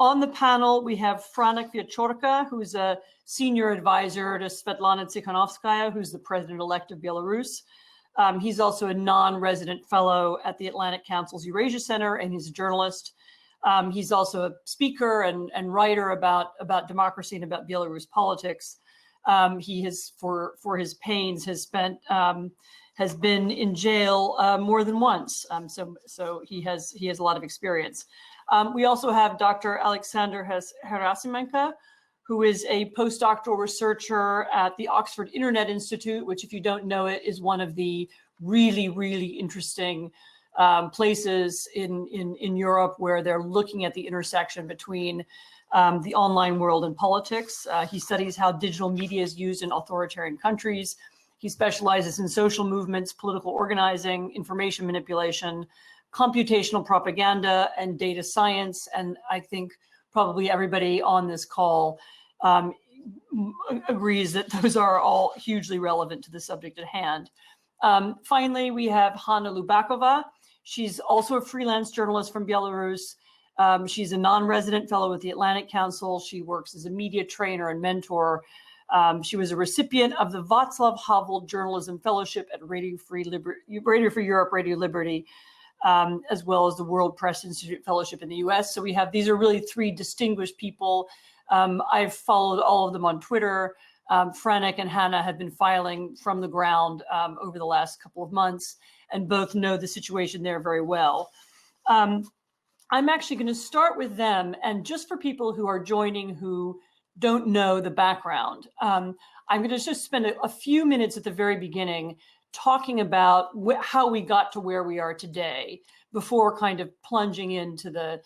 On the panel, we have Franek Wieczorka, who's a senior advisor to Svetlana Tikhanovskaya, who's the president-elect of Belarus. He's also a non-resident fellow at the Atlantic Council's Eurasia Center, and he's a journalist. He's also a speaker and writer about democracy and about Belarus politics. He has, for his pains, has been in jail more than once. So he has a lot of experience. We also have Dr. Alexander Gerasimenko, who is a postdoctoral researcher at the Oxford Internet Institute, which, if you don't know it, is one of the really, really interesting places in Europe where they're looking at the intersection between the online world and politics. He studies how digital media is used in authoritarian countries. He specializes in social movements, political organizing, information manipulation, computational propaganda, and data science. And I think probably everybody on this call agrees that those are all hugely relevant to the subject at hand. Finally, we have Hana Lubakova. She's also a freelance journalist from Belarus. She's a non-resident fellow with the Atlantic Council. She works as a media trainer and mentor. She was a recipient of the Václav Havel Journalism Fellowship at Radio Free Europe, Radio Liberty, as well as the World Press Institute Fellowship in the US. So these are really three distinguished people. I've followed all of them on Twitter. Franek and Hana have been filing from the ground over the last couple of months, and both know the situation there very well. I'm actually going to start with them, and just for people who are joining who don't know the background, I'm going to just spend a few minutes at the very beginning talking about how we got to where we are today, before kind of plunging into the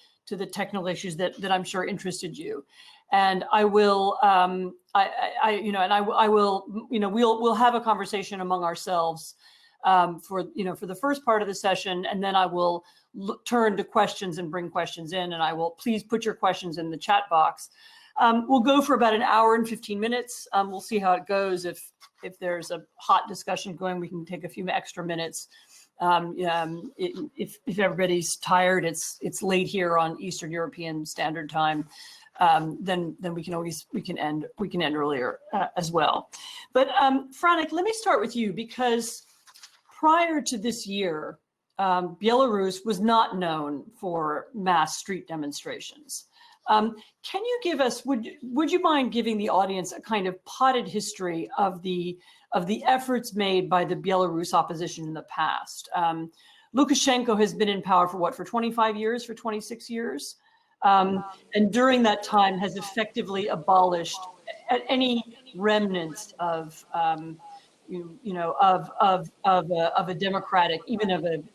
technical issues that I'm sure interested you. And I will, we'll have a conversation among ourselves for the first part of the session, and then I will turn to questions and bring questions in, and I will please put your questions in the chat box. We'll go for about an hour and 15 minutes. We'll see how it goes. If there's a hot discussion going, we can take a few extra minutes. If everybody's tired, it's late here on Eastern European Standard Time. Then we can end earlier as well. But Franek, let me start with you, because prior to this year, Belarus was not known for mass street demonstrations. Can you give us, would you mind giving the audience a kind of potted history of the efforts made by the Belarus opposition in the past? Lukashenko has been in power for 25 years, for 26 years? And during that time has effectively abolished any remnants of a democratic, even of an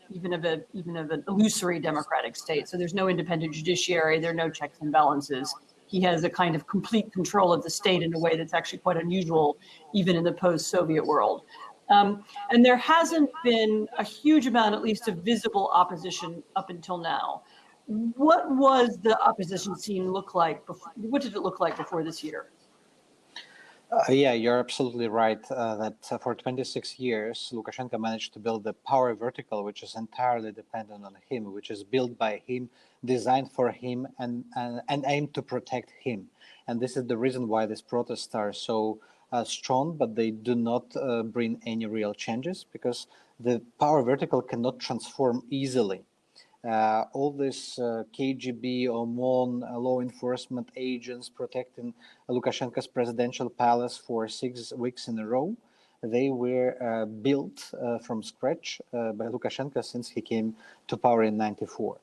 illusory democratic state. So there's no independent judiciary, there are no checks and balances. He has a kind of complete control of the state in a way that's actually quite unusual, even in the post-Soviet world. And there hasn't been a huge amount, at least, of visible opposition up until now. What was the opposition scene look like before? What did it look like before this year? Yeah, you're absolutely right that for 26 years, Lukashenko managed to build a power vertical which is entirely dependent on him, which is built by him, designed for him, and aimed to protect him. And this is the reason why these protests are so strong, but they do not bring any real changes, because the power vertical cannot transform easily. All these KGB, OMON, law enforcement agents protecting Lukashenko's presidential palace for 6 weeks in a row, they were built from scratch by Lukashenko since he came to power in '94.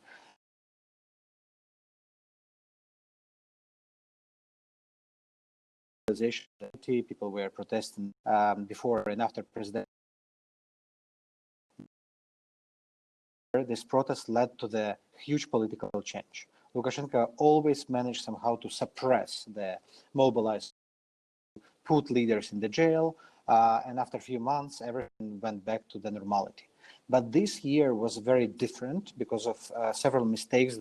People were protesting before and after president. This protest led to the huge political change. Lukashenko always managed somehow to suppress the mobilized, put leaders in the jail, and after a few months, everything went back to the normality. But this year was very different because of several mistakes.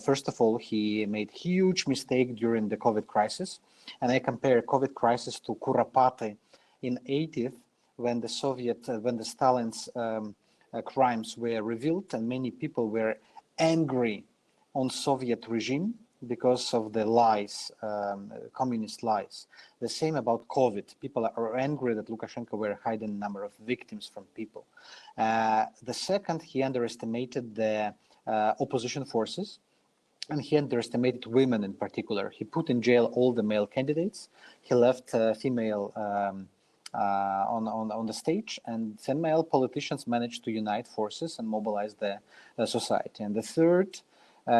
First of all, he made huge mistake during the COVID crisis, and I compare COVID crisis to Kuropatki in '80s, when the Stalin's crimes were revealed, and many people were angry on Soviet regime because of the lies, communist lies. The same about COVID. People are angry that Lukashenko were hiding a number of victims from people. The second, he underestimated the opposition forces, and he underestimated women in particular. He put in jail all the male candidates. He left female on the stage, and female politicians managed to unite forces and mobilize the society. And the third,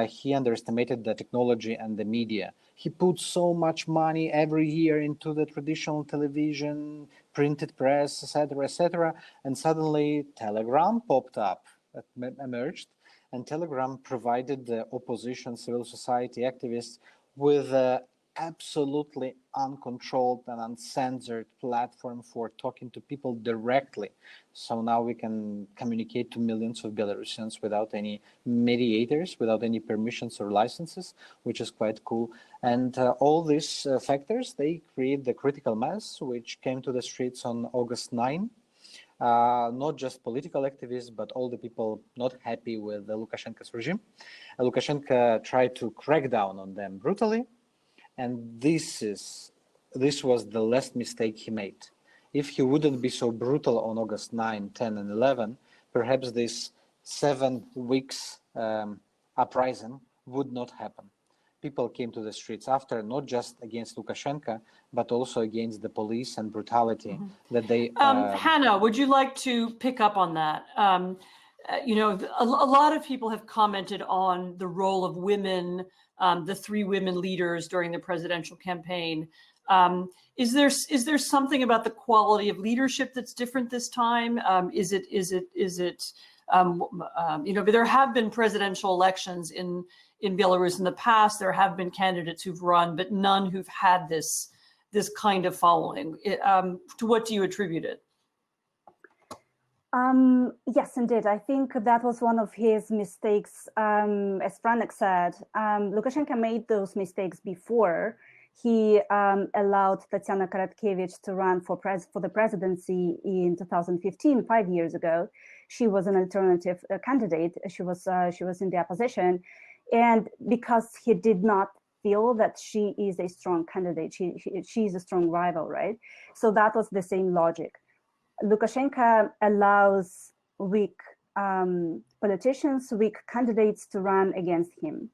he underestimated the technology and the media. He put so much money every year into the traditional television, printed press, etc., and suddenly Telegram popped up, emerged, and Telegram provided the opposition, civil society activists with absolutely uncontrolled and uncensored platform for talking to people directly. So now we can communicate to millions of Belarusians without any mediators, without any permissions or licenses, which is quite cool. And all these factors, they create the critical mass, which came to the streets on August 9. Not just political activists, but all the people not happy with Lukashenko's regime. Lukashenko tried to crack down on them brutally. And this was the last mistake he made. If he wouldn't be so brutal on August 9, 10, and 11, perhaps this 7 weeks uprising would not happen. People came to the streets after, not just against Lukashenko, but also against the police and brutality that they... Hannah, would you like to pick up on that? You know, a lot of people have commented on the role of women, the 3 women leaders during the presidential campaign. Is there something about the quality of leadership that's different this time? Is it you know, there have been presidential elections in Belarus in the past. There have been candidates who've run, but none who've had this kind of following. To what do you attribute it? Yes, indeed. I think that was one of his mistakes. As Franek said, Lukashenko made those mistakes before. He allowed Tatiana Karatkevich to run for the presidency in 2015, 5 years ago. She was an alternative candidate. She was in the opposition, and because he did not feel that she is a strong candidate, she's a strong rival, right? So that was the same logic. Lukashenko allows weak politicians, weak candidates to run against him.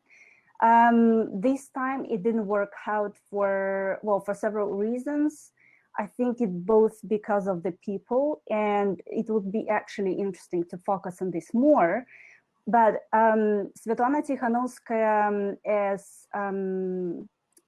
This time it didn't work out for several reasons. I think it both because of the people, and it would be actually interesting to focus on this more. But Svetlana Tikhanovskaya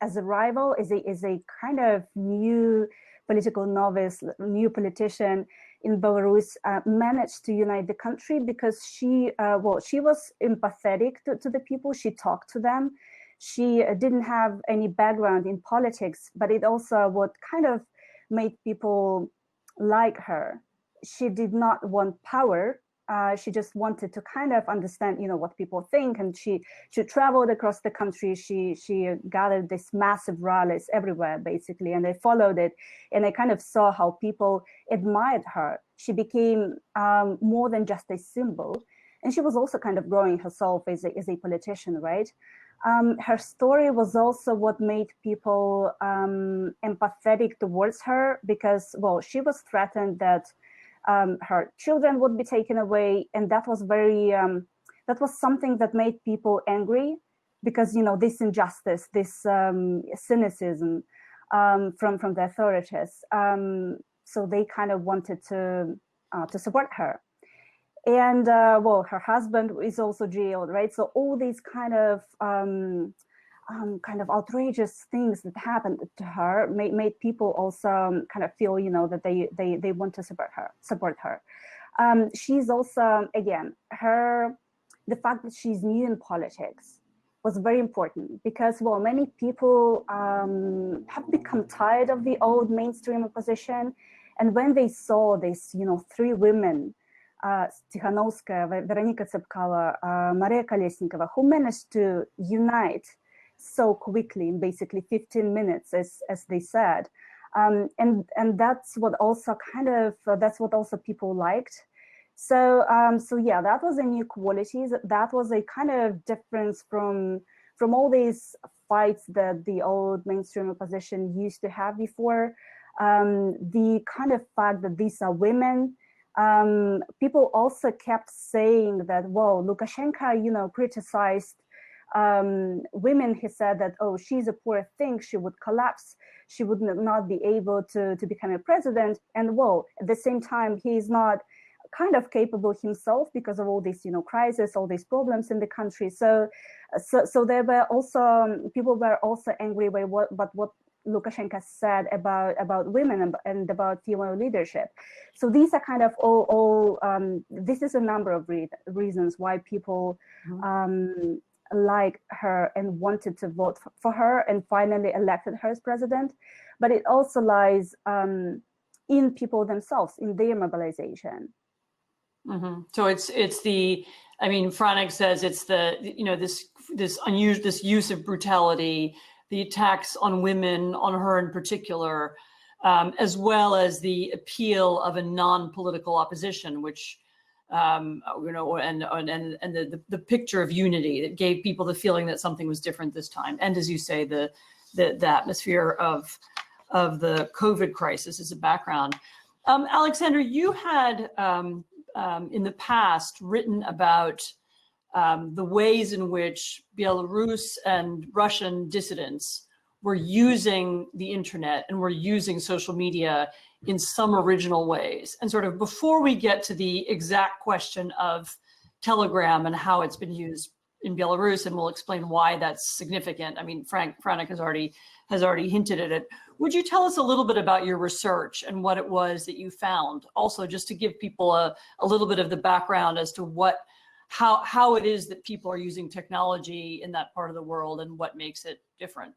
as a rival, is a kind of new political novice, new politician in Belarus, managed to unite the country because she was empathetic to the people. She talked to them. She didn't have any background in politics, but it also what kind of made people like her. She did not want power. She just wanted to kind of understand, you know, what people think, and she traveled across the country. She gathered these massive rallies everywhere, basically, and I followed it, and I kind of saw how people admired her. She became more than just a symbol, and she was also kind of growing herself as a politician, right? Her story was also what made people empathetic towards her because, well, she was threatened that her children would be taken away, and that was that was something that made people angry because, you know, this injustice, this cynicism from the authorities. So they kind of wanted to support her. And well, her husband is also jailed, right? So all these kind of outrageous things that happened to her made people also kind of feel, you know, that they want to support her. She's also, again, the fact that she's new in politics was very important because, well, many people have become tired of the old mainstream opposition. And when they saw this, you know, 3 women, Tikhanovskaya, Veronika Tsepkalo, Maria Kolesnikova, who managed to unite so quickly in basically 15 minutes, as they said, and that's what also that's what also people liked. So yeah, that was a new quality. That was a kind of difference from all these fights that the old mainstream opposition used to have before. The kind of fact that these are women. People also kept saying that, well, Lukashenko, criticized women. He said that, oh, she's a poor thing, she would collapse, she would not be able to become a president. And well, at the same time, he's not kind of capable himself because of all these, crisis, all these problems in the country. So there were also, people were also angry by what Lukashenko said about women and about female leadership. So these are kind of all this is a number of reasons why people like her and wanted to vote for her and finally elected her as president. But it also lies in people themselves, in their mobilization. Mm-hmm. So it's the, I mean, Franek says it's the, this use of brutality, the attacks on women, on her in particular, as well as the appeal of a non-political opposition, which, and the picture of unity that gave people the feeling that something was different this time. And as you say, the atmosphere of the COVID crisis as a background. Alexander, you had in the past written about the ways in which Belarus and Russian dissidents were using the internet and were using social media in some original ways. And sort of before we get to the exact question of Telegram and how it's been used in Belarus, and we'll explain why that's significant. I mean, Franek has already hinted at it. Would you tell us a little bit about your research and what it was that you found? Also, just to give people a little bit of the background as to how it is that people are using technology in that part of the world and what makes it different.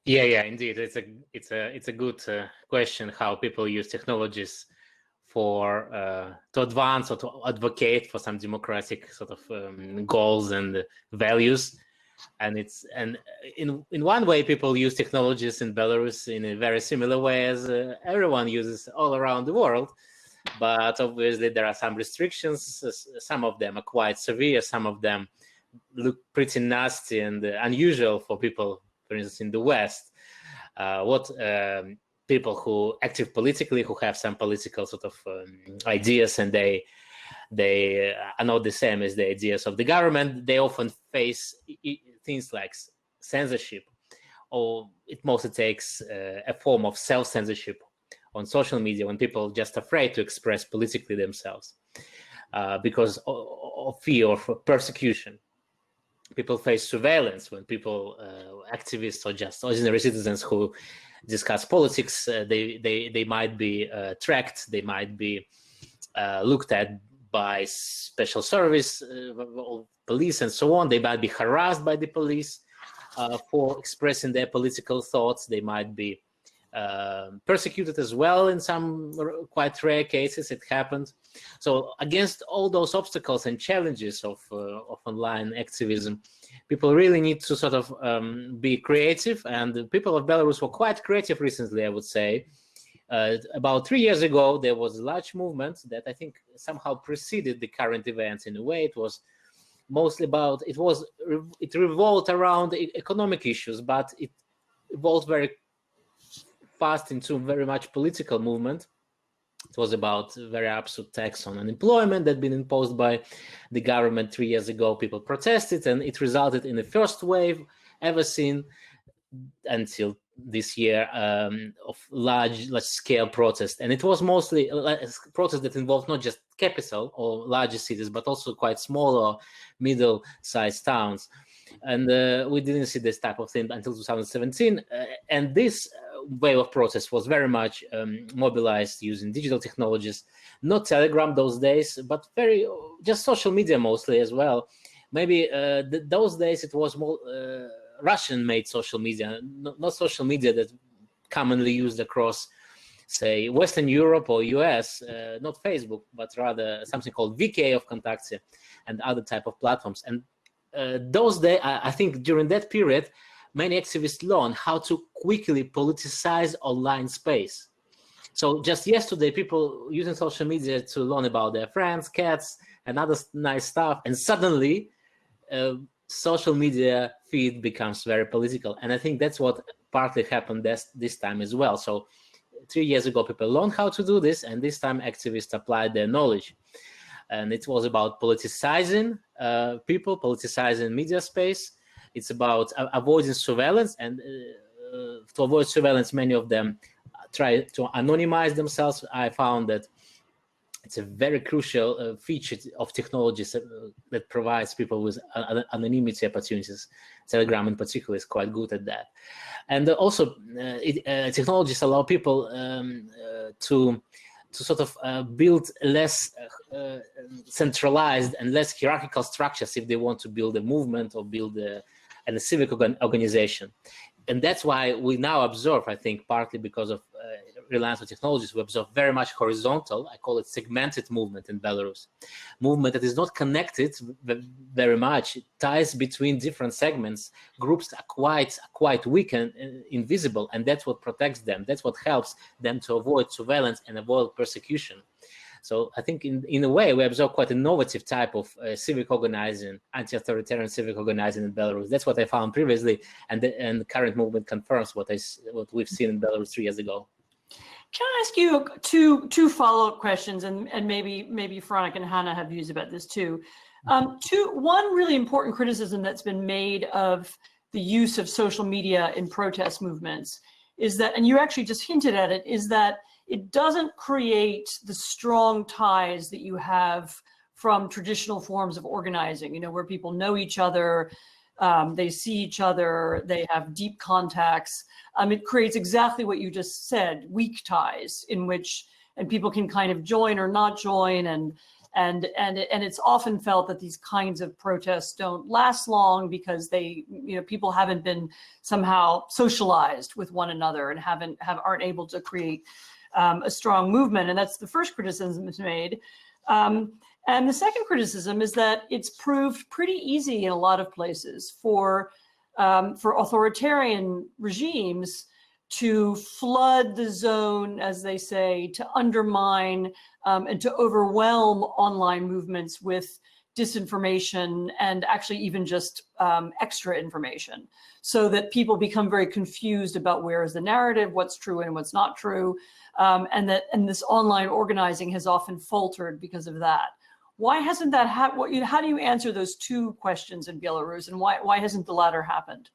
Yeah, indeed. It's a good question, how people use technologies for to advance or to advocate for some democratic sort of goals and values. And in one way, people use technologies in Belarus in a very similar way as everyone uses all around the world. But obviously, there are some restrictions. Some of them are quite severe. Some of them look pretty nasty and unusual for people, for instance, in the West. People who active politically, who have some political sort of ideas, and they are not the same as the ideas of the government, they often face things like censorship, or it mostly takes a form of self-censorship on social media when people are just afraid to express politically themselves because of fear of persecution. People face surveillance when people, activists or just ordinary citizens who discuss politics, they might be tracked, they might be looked at by special service, police and so on. They might be harassed by the police for expressing their political thoughts. They might be persecuted as well in some quite rare cases. It happened. So against all those obstacles and challenges of online activism, people really need to sort of be creative. And the people of Belarus were quite creative recently, I would say. About 3 years ago, there was a large movement that I think somehow preceded the current events in a way. It was mostly about, it revolved around economic issues, but it evolved very fast into very much political movement. It was about very absurd tax on unemployment that had been imposed by the government 3 years ago. People protested, and it resulted in the first wave ever seen until this year of large-scale protest. And it was mostly a protest that involved not just capital or larger cities, but also quite small or middle-sized towns. And we didn't see this type of thing until 2017. And this wave of protest was very much mobilized using digital technologies, not Telegram those days, but just social media mostly as well. Maybe those days it was more Russian-made social media, not social media that commonly used across, say, Western Europe or US, not Facebook, but rather something called VK of Kontakte and other type of platforms. And those days, I think during that period, many activists learned how to quickly politicize online space. So just yesterday, people using social media to learn about their friends, cats, and other nice stuff, and suddenly social media feed becomes very political. And I think that's what partly happened this time as well. So 3 years ago, people learned how to do this, and this time activists applied their knowledge. And it was about politicizing people, politicizing media space. It's about avoiding surveillance, and to avoid surveillance, many of them try to anonymize themselves. I found that it's a very crucial feature of technologies that provides people with anonymity opportunities. Telegram in particular is quite good at that. And also technologies allow people to sort of build less centralized and less hierarchical structures if they want to build a movement or build a civic organization. And that's why we now observe, I think, partly because of reliance on technologies, we observe very much horizontal, I call it segmented movement in Belarus. Movement that is not connected very much, ties between different segments, groups are quite weak and invisible, and that's what protects them. That's what helps them to avoid surveillance and avoid persecution. So I think in a way, we observe quite an innovative type of civic organizing, anti-authoritarian civic organizing in Belarus. That's what I found previously, and the current movement confirms what we've seen in Belarus 3 years ago. Can I ask you two follow-up questions, and maybe Veronica and Hana have views about this too. One really important criticism that's been made of the use of social media in protest movements is that, and you actually just hinted at it, is that it doesn't create the strong ties that you have from traditional forms of organizing, you know, where people know each other, they see each other, they have deep contacts. It creates exactly what you just said, weak ties in which, and people can kind of join or not join, and it's often felt that these kinds of protests don't last long because people haven't been somehow socialized with one another and aren't able to create a strong movement. And that's the first criticism that's made. And the second criticism is that it's proved pretty easy in a lot of places for authoritarian regimes to flood the zone, as they say, to undermine and to overwhelm online movements with disinformation and actually even just extra information, so that people become very confused about where is the narrative, what's true and what's not true, and this online organizing has often faltered because of that. Why hasn't that happened? How do you answer those two questions in Belarus, and why hasn't the latter happened?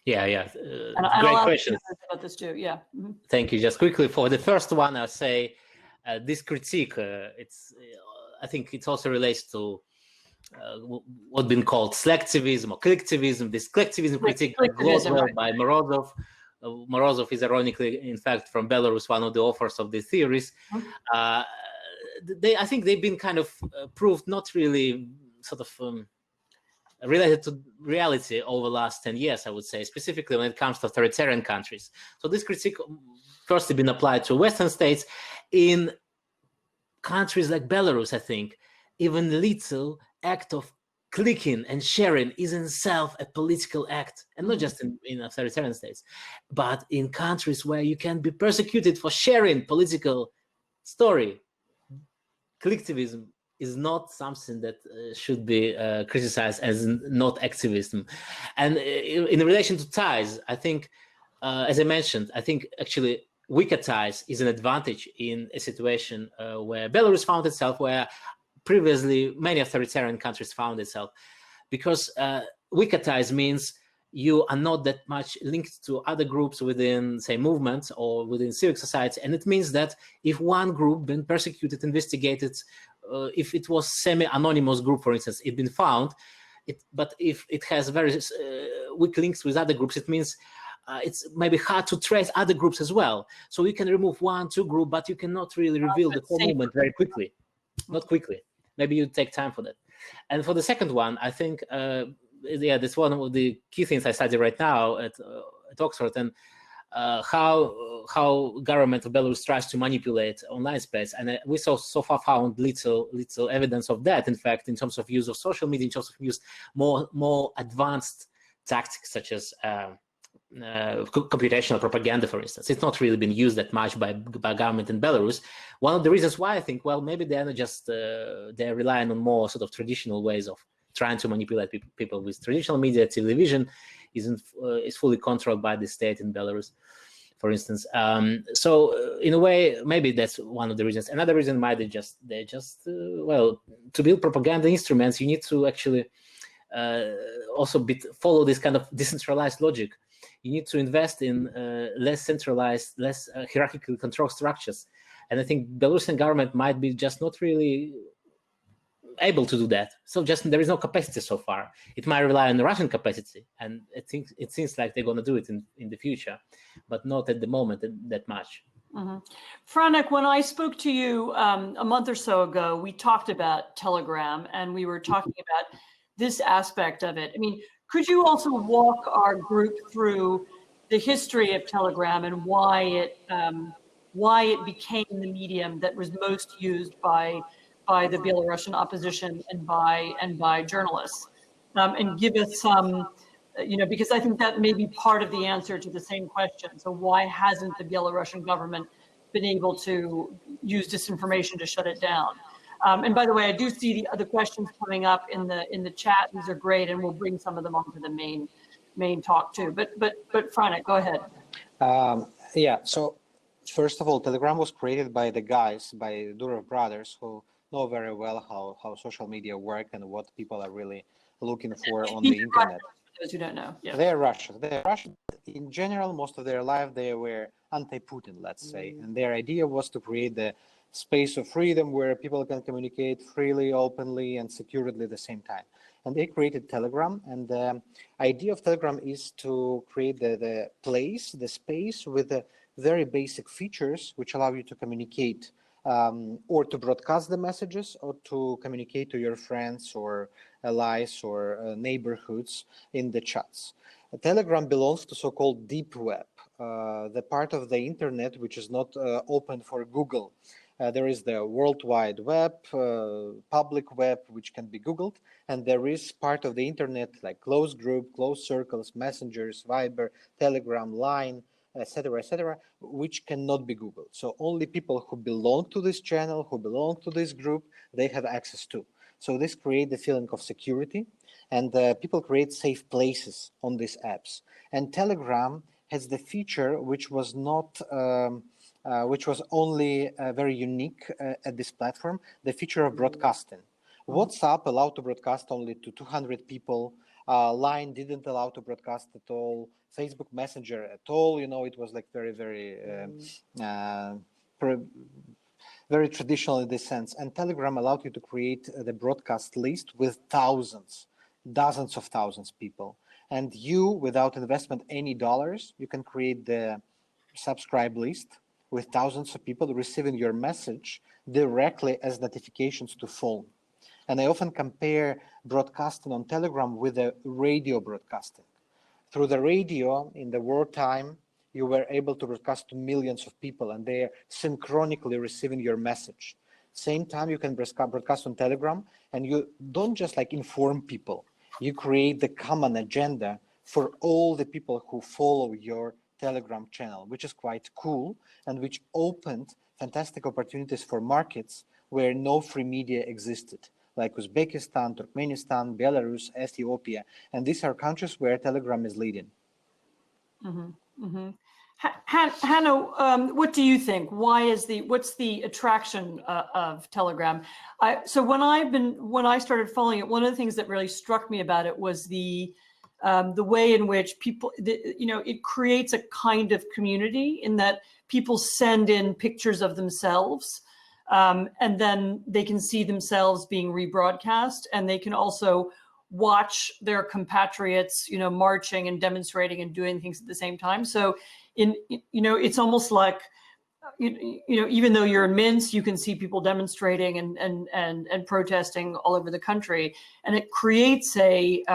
Yeah. Great question about this too. Yeah. Mm-hmm. Thank you. Just quickly for the first one, I'll say this critique. I think it also relates to what's been called selectivism or collectivism. This collectivism critique by Morozov. Morozov is ironically, in fact, from Belarus, one of the authors of the theories. Mm-hmm. I think they've been kind of proved not really sort of related to reality over the last 10 years, I would say, specifically when it comes to authoritarian countries. So this critique firstly been applied to Western states. In countries like Belarus, I think, even little act of clicking and sharing is in itself a political act, and not just in authoritarian states, but in countries where you can be persecuted for sharing political story. Collectivism is not something that should be criticized as not activism. And in relation to ties, I think, as I mentioned, I think actually weaker ties is an advantage in a situation where Belarus found itself, where previously many authoritarian countries found itself, because weaker ties means you are not that much linked to other groups within, say, movements or within civic society. And it means that if one group been persecuted, investigated, if it was semi-anonymous group, for instance, it's been found, but if it has very weak links with other groups, it means it's maybe hard to trace other groups as well. So you can remove 1-2 groups, but you cannot really reveal the whole movement very quickly. Not quickly. Maybe you take time for that. And for the second one, I think, that's one of the key things I study right now at Oxford, and how government of Belarus tries to manipulate online space. And we so far found little evidence of that. In fact, in terms of use of social media, in terms of use more advanced tactics such as computational propaganda, for instance. It's not really been used that much by government in Belarus. One of the reasons why I think, well, maybe they're not just they're relying on more sort of traditional ways of trying to manipulate people with traditional media. Television is fully controlled by the state in Belarus, for instance. So in a way, maybe that's one of the reasons. Another reason might they just well, to build propaganda instruments, you need to actually also follow this kind of decentralized logic. You need to invest in less centralized, less hierarchically controlled structures. And I think Belarusian government might be just not really able to do that. So just there is no capacity so far. It might rely on the Russian capacity, and I think it seems like they're going to do it in the future, but not at the moment that much. Mm-hmm. Franek, when I spoke to you a month or so ago, we talked about Telegram, and we were talking about this aspect of it. I mean, could you also walk our group through the history of Telegram and why it became the medium that was most used by the Belarusian opposition and by journalists, and give us some, because I think that may be part of the answer to the same question. So why hasn't the Belarusian government been able to use disinformation to shut it down? And by the way, I do see the other questions coming up in the chat. These are great, and we'll bring some of them onto the main talk too. But Franek, go ahead. Yeah. So first of all, Telegram was created by the Durov brothers, who know very well how social media work and what people are really looking for on the internet. For those who don't know, yeah. They're Russian. In general, most of their life they were anti-Putin, let's say, and their idea was to create the space of freedom where people can communicate freely, openly, and securely at the same time. And they created Telegram, and the idea of Telegram is to create the space with the very basic features which allow you to communicate or to broadcast the messages, or to communicate to your friends or allies or neighborhoods in the chats. Telegram belongs to so-called deep web, the part of the internet which is not open for Google. There is the World Wide Web, public web, which can be Googled, and there is part of the internet like closed group, closed circles, messengers, Viber, Telegram, Line, etc., which cannot be Googled. So only people who belong to this channel, who belong to this group, they have access to. So this creates the feeling of security, and people create safe places on these apps. And Telegram has the feature which was not, which was only very unique at this platform, the feature of broadcasting. WhatsApp allowed to broadcast only to 200 people. Line didn't allow to broadcast at all. Facebook Messenger at all. It was like very, very, very traditional in this sense. And Telegram allowed you to create the broadcast list with thousands, dozens of thousands of people. And you, without investment any dollars, you can create the subscribe list with thousands of people receiving your message directly as notifications to phone. And I often compare broadcasting on Telegram with the radio broadcasting. Through the radio in the wartime, you were able to broadcast to millions of people, and they are synchronically receiving your message. Same time, you can broadcast on Telegram, and you don't just inform people. You create the common agenda for all the people who follow your Telegram channel, which is quite cool, and which opened fantastic opportunities for markets where no free media existed, like Uzbekistan, Turkmenistan, Belarus, Ethiopia. And these are countries where Telegram is leading. Mm-hmm. Mm-hmm. Hana, what do you think? What's the attraction of Telegram? So when I started following it, one of the things that really struck me about it was the way in which people, it creates a kind of community in that people send in pictures of themselves, and then they can see themselves being rebroadcast, and they can also watch their compatriots, marching and demonstrating and doing things at the same time. So it's almost like, even though you're in Minsk, you can see people demonstrating and protesting all over the country. And it creates it's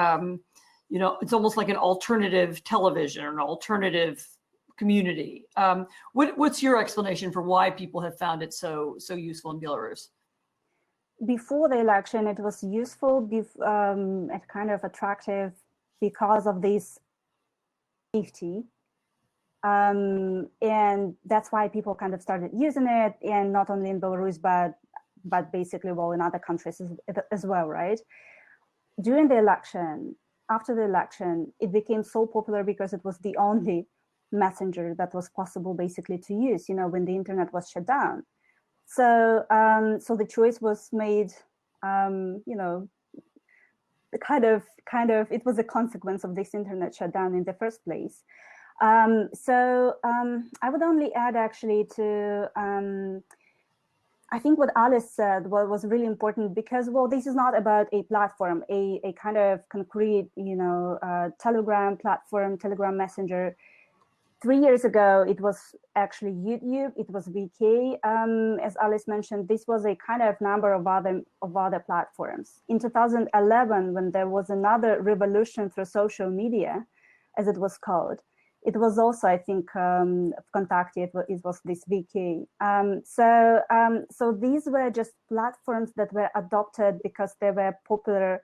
almost like an alternative television or an alternative community. What's your explanation for why people have found it so useful in Belarus? Before the election, it was useful and kind of attractive because of these safety. And that's why people kind of started using it, and not only in Belarus, but basically, well, in other countries as well, right? During the election, after the election, it became so popular because it was the only messenger that was possible basically to use, you know, when the internet was shut down. So, so the choice was made, you know, kind of, it was a consequence of this internet shutdown in the first place. So I would only add actually to, I think what Alice said was really important, because, well, this is not about a platform, a kind of concrete, you know, Telegram platform, Telegram messenger. 3 years ago, it was actually YouTube, it was VK. As Alice mentioned, this was a kind of number of other platforms. In 2011, when there was another revolution through social media, as it was called, it was also, I think, Contact, it was this VK. So these were just platforms that were adopted because they were popular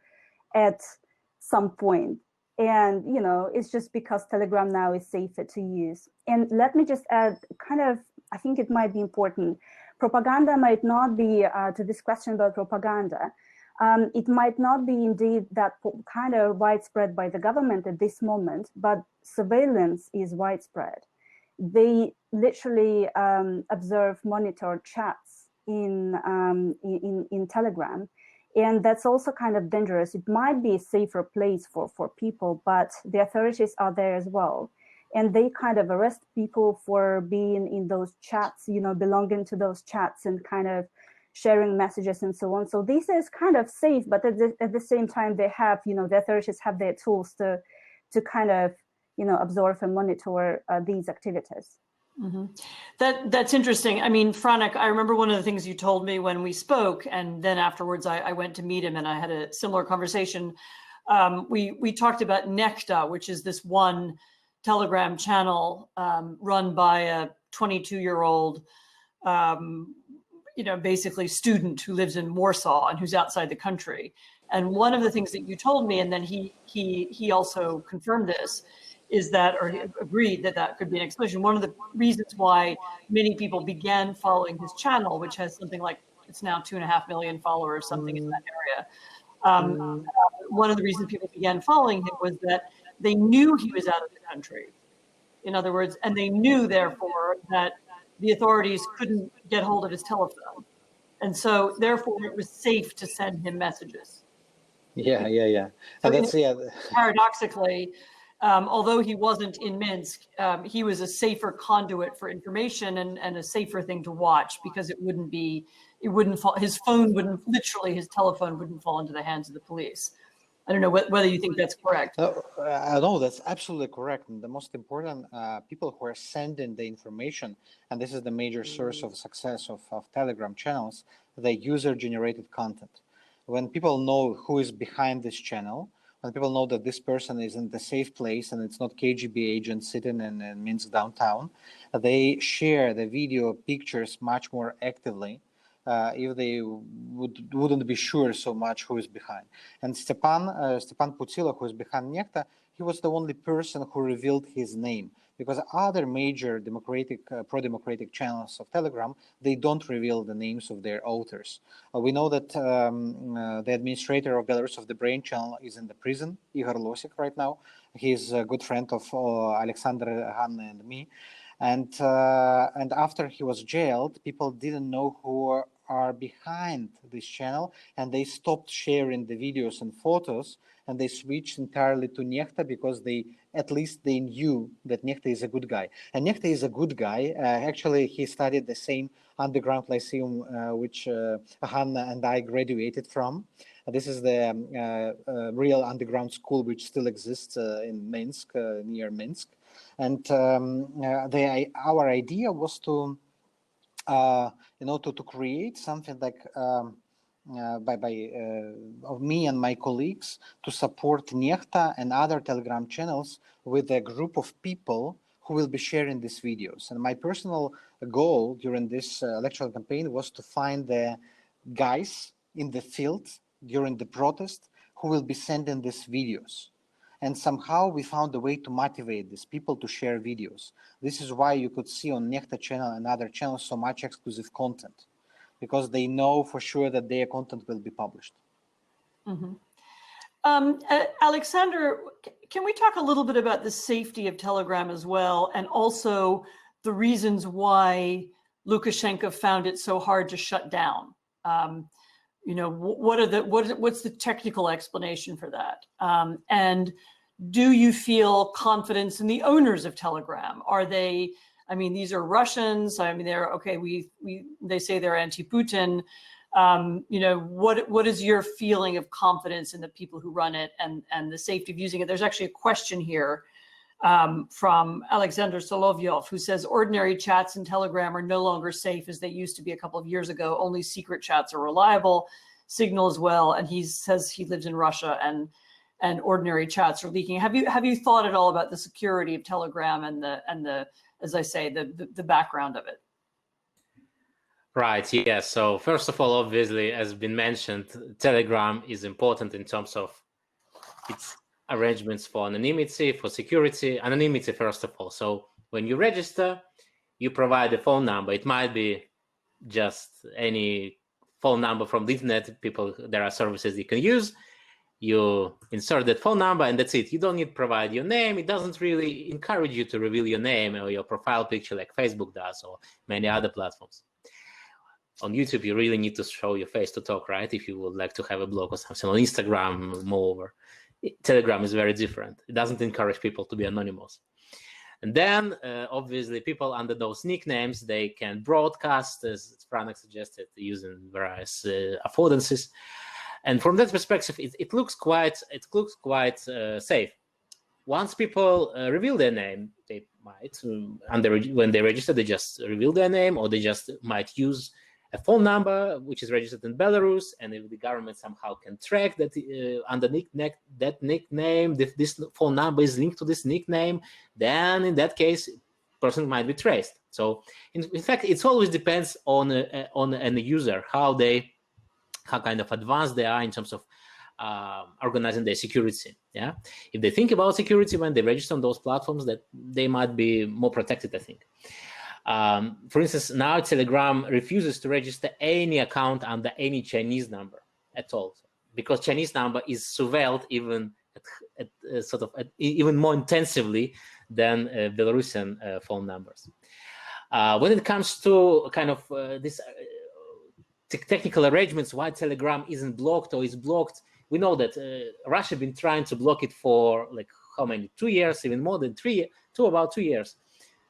at some point. And, you know, it's just because Telegram now is safer to use. And let me just add, kind of, I think it might be important. Propaganda might not be, to this question about propaganda, it might not be indeed that kind of widespread by the government at this moment, but surveillance is widespread. They literally observe, monitor chats in Telegram. And that's also kind of dangerous. It might be a safer place for people, but the authorities are there as well. And they kind of arrest people for being in those chats, you know, belonging to those chats and kind of sharing messages and so on. So this is kind of safe, but at the same time, they have, you know, the authorities have their tools to kind of, you know, absorb and monitor these activities. Mm-hmm. That's interesting. I mean, Franek, I remember one of the things you told me when we spoke, and then afterwards I went to meet him and I had a similar conversation. We talked about Nekta, which is this one Telegram channel run by a 22-year-old, you know, basically student who lives in Warsaw and who's outside the country. And one of the things that you told me, and then he also confirmed this, is that, or agreed that could be an explanation. One of the reasons why many people began following his channel, which has something like, it's now 2.5 million followers, something in that area. One of the reasons people began following him was that they knew he was out of the country. In other words, and they knew, therefore, that the authorities couldn't get hold of his telephone. And so, therefore, it was safe to send him messages. Yeah. So And that's, paradoxically, although he wasn't in Minsk, he was a safer conduit for information and a safer thing to watch, because it wouldn't fall, his phone wouldn't, literally his telephone wouldn't fall into the hands of the police. I don't know whether you think that's correct. No, that's absolutely correct. And the most important people who are sending the information, and this is the major source of success of Telegram channels, the user-generated content. When people know who is behind this channel, when people know that this person is in the safe place and it's not KGB agent sitting in Minsk downtown, they share the video pictures much more actively. If they wouldn't be sure so much who is behind. And Stepan Putila, who is behind Nekta, he was the only person who revealed his name, because other major pro-democratic channels of Telegram, they don't reveal the names of their authors. We know that the administrator of Belarus of the Brain channel is in the prison, Igor Losik, right now. He's a good friend of Alexander, Hana, and me. And after he was jailed, people didn't know who are behind this channel, and they stopped sharing the videos and photos, and they switched entirely to Nekta, because at least they knew that Nekta is a good guy. And Nekta is a good guy. Actually, he studied the same underground lyceum which Hana and I graduated from. This is the real underground school which still exists in Minsk, near Minsk. And our idea was to create something like of me and my colleagues to support Nekta and other Telegram channels with a group of people who will be sharing these videos. And my personal goal during this electoral campaign was to find the guys in the field during the protest who will be sending these videos. And somehow we found a way to motivate these people to share videos. This is why you could see on Nechta channel and other channels so much exclusive content, because they know for sure that their content will be published. Mm-hmm. Alexander, can we talk a little bit about the safety of Telegram as well, and also the reasons why Lukashenko found it so hard to shut down? You know, what's the technical explanation for that? And do you feel confidence in the owners of Telegram? Are they? I mean, these are Russians. I mean, they're okay. They say they're anti-Putin. You know, what is your feeling of confidence in the people who run it and the safety of using it? There's actually a question here from Alexander Solovyov, who says ordinary chats in Telegram are no longer safe as they used to be a couple of years ago. Only secret chats are reliable, Signal as well. And he says he lives in Russia and ordinary chats are leaking. Have you thought at all about the security of Telegram and the as I say, the background of it? Right, yeah. So first of all, obviously, as been mentioned, Telegram is important in terms of its arrangements for anonymity, for security. Anonymity, first of all. So when you register, you provide a phone number. It might be just any phone number from the internet. There are services you can use. You insert that phone number and that's it. You don't need to provide your name. It doesn't really encourage you to reveal your name or your profile picture like Facebook does or many other platforms. On YouTube, you really need to show your face to talk, right? If you would like to have a blog or something. On Instagram, moreover. Telegram is very different. It doesn't encourage people to be anonymous. And then, obviously, people under those nicknames, they can broadcast, as Franek suggested, using various affordances. And from that perspective, it looks quite safe. Once people reveal their name, they might, when they register, they just reveal their name, or they just might use a phone number which is registered in Belarus, and if the government somehow can track that underneath that nickname, if this phone number is linked to this nickname, then in that case, person might be traced. So in fact, it always depends on the user, how kind of advanced they are in terms of organizing their security. Yeah, if they think about security when they register on those platforms, that they might be more protected, I think. For instance, now Telegram refuses to register any account under any Chinese number at all, because Chinese number is surveilled even even more intensively than Belarusian phone numbers. When it comes to kind of this technical arrangements, why Telegram isn't blocked or is blocked, we know that Russia has been trying to block it for like how many? 2 years, even more than 3 years, about 2 years.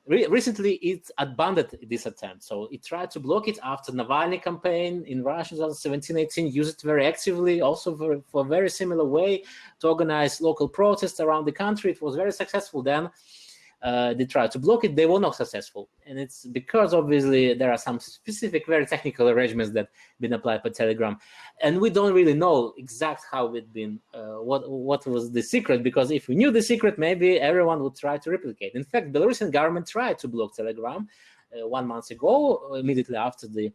Recently, it abandoned this attempt. So it tried to block it after Navalny campaign in Russia 2017-18, used it very actively, also for a very similar way to organize local protests around the country. It was very successful then. They tried to block it. They were not successful. And it's because obviously there are some specific, very technical arrangements that have been applied by Telegram. And we don't really know exactly how it been, what was the secret, because if we knew the secret, maybe everyone would try to replicate. In fact, Belarusian government tried to block Telegram 1 month ago, immediately after the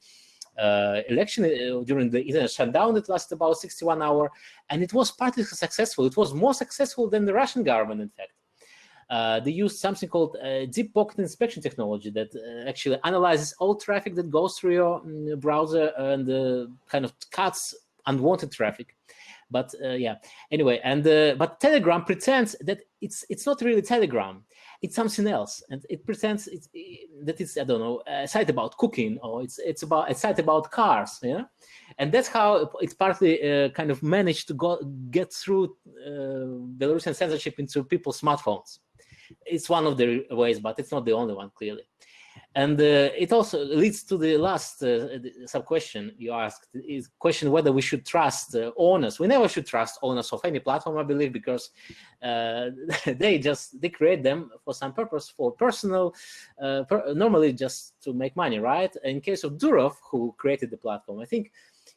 election, during the internet shutdown. It lasted about 61 hours, and it was partly successful. It was more successful than the Russian government, in fact. They used something called deep pocket inspection technology that actually analyzes all traffic that goes through your browser and kind of cuts unwanted traffic. But yeah, anyway, and but Telegram pretends that it's not really Telegram. It's something else, and it pretends that it's, I don't know, a site about cooking, or it's about a site about cars, yeah. And that's how it's partly kind of managed to get through Belarusian censorship into people's smartphones. It's one of the ways, but it's not the only one, clearly. And it also leads to the last sub-question you asked, is question whether we should trust owners. We never should trust owners of any platform, I believe, because they create them for some purpose, for personal, normally just to make money, right? In case of Durov, who created the platform, I think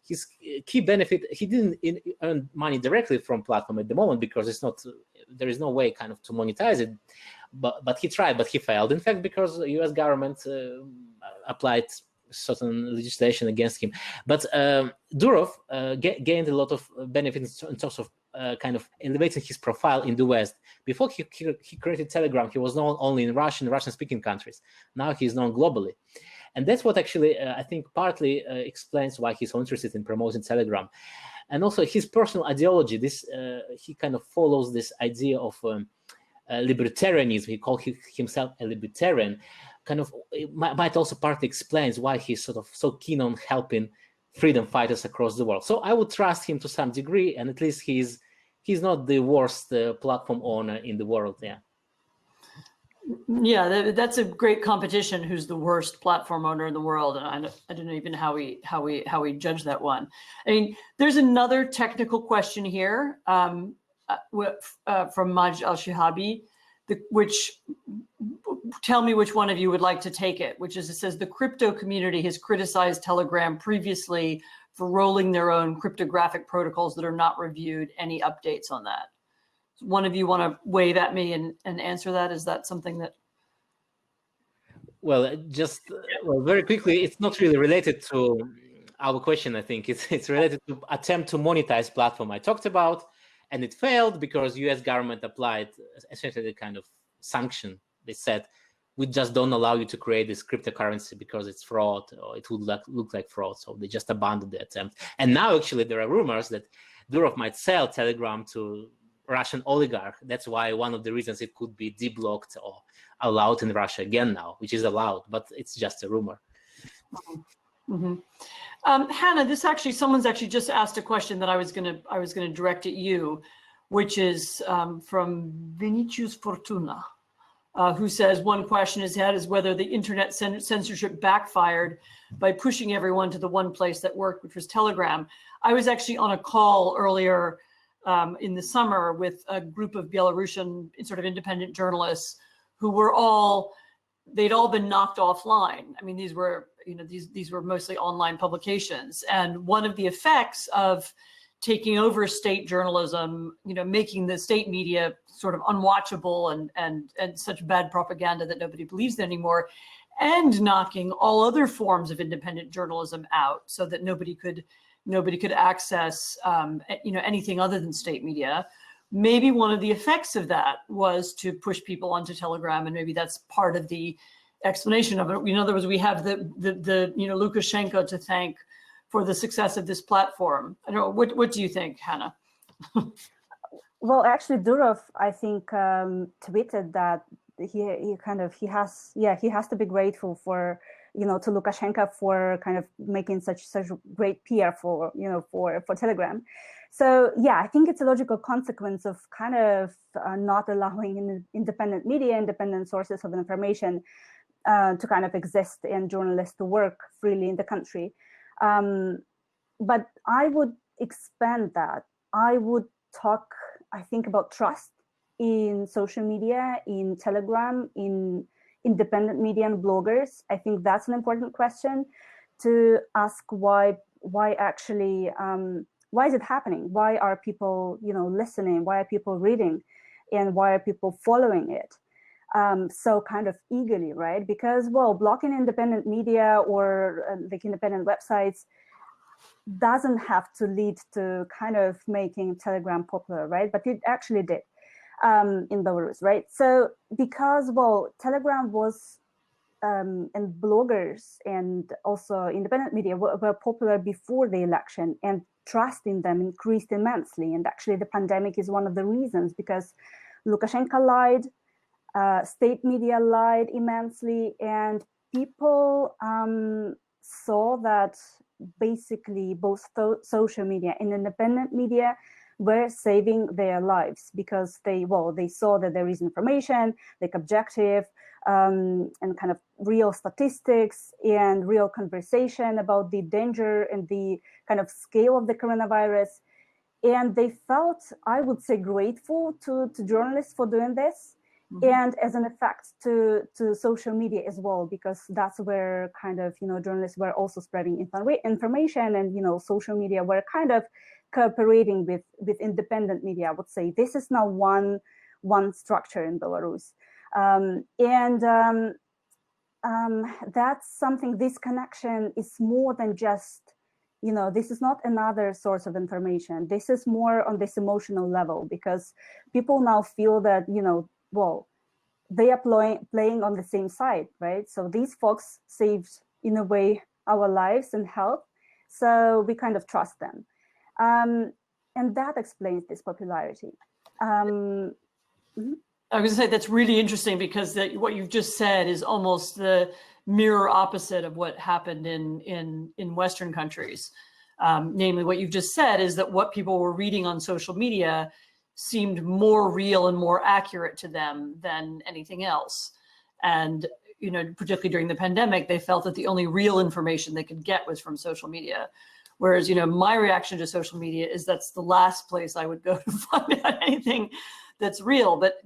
his key benefit, he didn't earn money directly from platform at the moment, because it's not, there is no way kind of to monetize it, but he tried, but he failed. In fact, because the US government applied certain legislation against him. But Durov gained a lot of benefits in terms of kind of elevating his profile in the West. Before he created Telegram, he was known only in Russian-speaking countries. Now he's known globally. And that's what actually, I think, partly explains why he's so interested in promoting Telegram. And also his personal ideology, he kind of follows this idea of libertarianism. He called himself a libertarian. Kind of might also partly explains why he's sort of so keen on helping freedom fighters across the world. So I would trust him to some degree, and at least he's not the worst platform owner in the world. Yeah. Yeah, that's a great competition. Who's the worst platform owner in the world? And I don't know even how we judge that one. I mean, there's another technical question here from Maj Al-Shahabi, which tell me which one of you would like to take it. Which is, it says the crypto community has criticized Telegram previously for rolling their own cryptographic protocols that are not reviewed. Any updates on that? One of you want to wave at me and answer that? Is that something that? Well, just very quickly, it's not really related to our question. I think it's related to attempt to monetize platform I talked about, and it failed because U.S. government applied essentially the kind of sanction. They said, we just don't allow you to create this cryptocurrency because it's fraud, or it would look like fraud. So they just abandoned the attempt. And now actually there are rumors that Durov might sell Telegram to Russian oligarch. That's why one of the reasons it could be deblocked or allowed in Russia again now, which is allowed, but it's just a rumor. Mm-hmm. Hannah, someone's actually just asked a question that I was gonna direct at you, which is from Vinicius Fortuna, who says one question his had is whether the internet censorship backfired by pushing everyone to the one place that worked, which was Telegram. I was actually on a call earlier in the summer with a group of Belarusian sort of independent journalists who were they'd all been knocked offline. I mean, these were mostly online publications. And one of the effects of taking over state journalism, making the state media sort of unwatchable and such bad propaganda that nobody believes anymore, and knocking all other forms of independent journalism out so that nobody could access anything other than state media. Maybe one of the effects of that was to push people onto Telegram, and maybe that's part of the explanation of it. In other words, we have the Lukashenko to thank for the success of this platform. I don't know, what do you think, Hannah? Well, actually, Durov, I think, tweeted that he has to be grateful for to Lukashenko for kind of making such great PR for Telegram. So yeah, I think it's a logical consequence of kind of not allowing independent media, independent sources of information to kind of exist and journalists to work freely in the country. But I would expand that. I would talk, I think, about trust in social media, in Telegram, in independent media and bloggers. I think that's an important question to ask why actually, why is it happening? Why are people, listening? Why are people reading? And why are people following it so kind of eagerly, right? Because, well, blocking independent media or like independent websites doesn't have to lead to kind of making Telegram popular, right? But it actually did. In Belarus, right? So because, well, Telegram was, and bloggers and also independent media were popular before the election, and trust in them increased immensely. And actually the pandemic is one of the reasons, because Lukashenko lied, state media lied immensely, and people saw that basically both social media and independent media were saving their lives, because they saw that there is information, like objective and kind of real statistics and real conversation about the danger and the kind of scale of the coronavirus. And they felt, I would say, grateful to journalists for doing this. Mm-hmm. And as an effect to social media as well, because that's where kind of, journalists were also spreading information, and, social media were kind of cooperating with independent media. I would say this is now one structure in Belarus. That's something, this connection is more than just, this is not another source of information. This is more on this emotional level, because people now feel that, well, they are playing on the same side, right? So these folks saved, in a way, our lives and health. So we kind of trust them. And that explains this popularity. I was going to say that's really interesting, because what you've just said is almost the mirror opposite of what happened in Western countries. Namely, what you've just said is that what people were reading on social media seemed more real and more accurate to them than anything else. And, particularly during the pandemic, they felt that the only real information they could get was from social media. Whereas, my reaction to social media is that's the last place I would go to find out anything that's real. But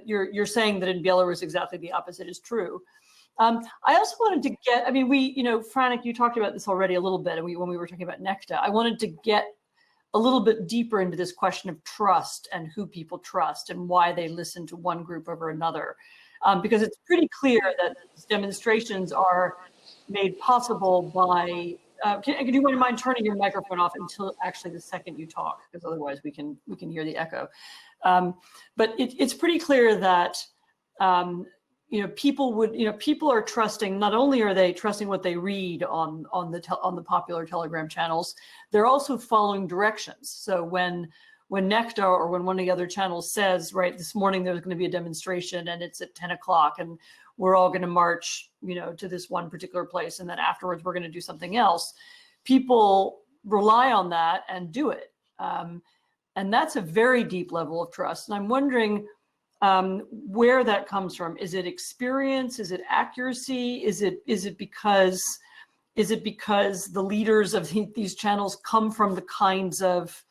you're saying that in Belarus exactly the opposite is true. I also wanted to get, Franek, you talked about this already a little bit, and when we were talking about Nechta, I wanted to get a little bit deeper into this question of trust and who people trust and why they listen to one group over another. Because it's pretty clear that these demonstrations are made possible by, do you mind turning your microphone off until actually the second you talk, because otherwise we can hear the echo. But it's pretty clear that people are trusting. Not only are they trusting what they read on the popular Telegram channels, they're also following directions. So when Nechta or when one of the other channels says, right, this morning there's going to be a demonstration and it's at 10 o'clock and we're all going to march, to this one particular place, and then afterwards we're going to do something else, people rely on that and do it. And that's a very deep level of trust. And I'm wondering where that comes from. Is it experience? Is it accuracy? Is it because the leaders of these channels come from the kinds of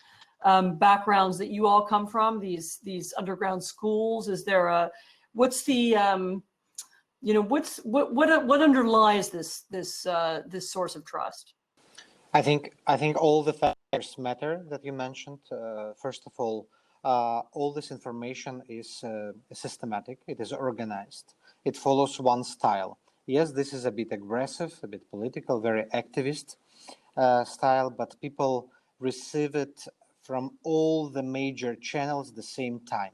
backgrounds that you all come from, these underground schools? Is there what underlies this source of trust? I think all the factors matter that you mentioned. First of all this information is systematic. It is organized. It follows one style. Yes, this is a bit aggressive, a bit political, very activist style, but people receive it from all the major channels at the same time.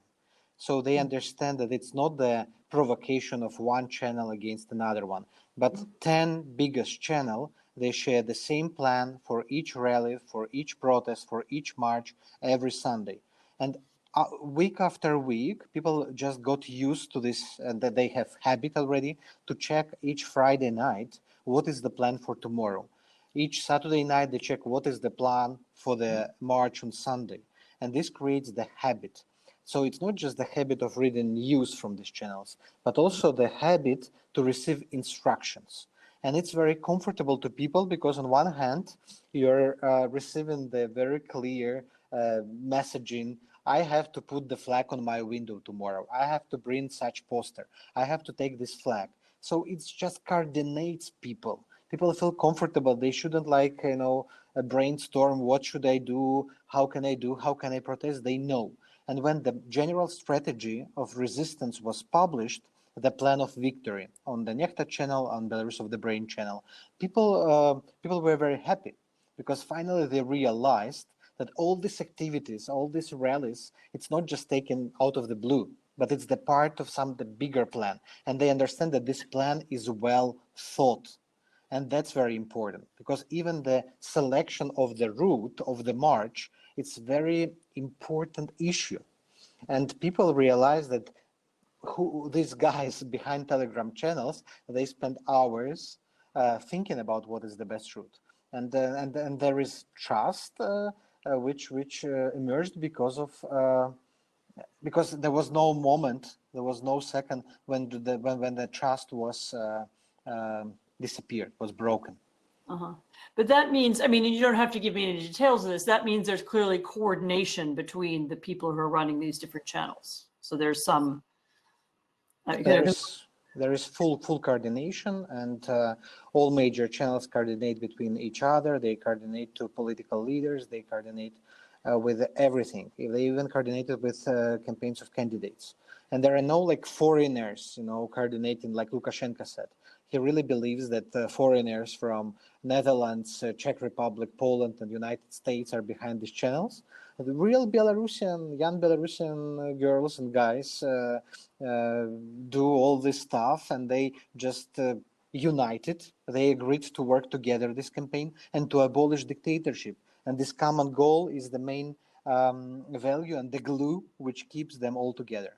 So they understand that it's not the provocation of one channel against another one, but 10 biggest channel, they share the same plan for each rally, for each protest, for each march every Sunday. And week after week, people just got used to this, and that they have habit already to check each Friday night what is the plan for tomorrow. Each Saturday night, they check what is the plan for the march on Sunday. And this creates the habit. So it's not just the habit of reading news from these channels, but also the habit to receive instructions. And it's very comfortable to people because on one hand, you're receiving the very clear messaging. I have to put the flag on my window tomorrow. I have to bring such poster. I have to take this flag. So it just coordinates people. People feel comfortable. They shouldn't brainstorm. What should I do? How can I do? How can I protest? They know. And when the general strategy of resistance was published, the plan of victory on the Nechta channel, on Belarus of the Brain channel, people were very happy because finally they realized that all these activities, all these rallies, it's not just taken out of the blue, but it's the part of the bigger plan. And they understand that this plan is well thought. And that's very important because even the selection of the route of the march, it's very important issue. And people realize that these guys behind Telegram channels, they spend hours thinking about what is the best route. And there is trust which emerged because there was no moment, there was no second when the trust was disappeared, was broken. But that means, you don't have to give me any details of this. That means there's clearly coordination between the people who are running these different channels. So there's some. There is full coordination, and all major channels coordinate between each other. They coordinate to political leaders. They coordinate with everything. They even coordinated with campaigns of candidates. And there are no foreigners, coordinating, like Lukashenko said. he really believes that foreigners from Netherlands, Czech Republic, Poland, and United States are behind these channels. The real young Belarusian girls and guys do all this stuff, and they just united. They agreed to work together this campaign and to abolish dictatorship. And this common goal is the main value and the glue which keeps them all together.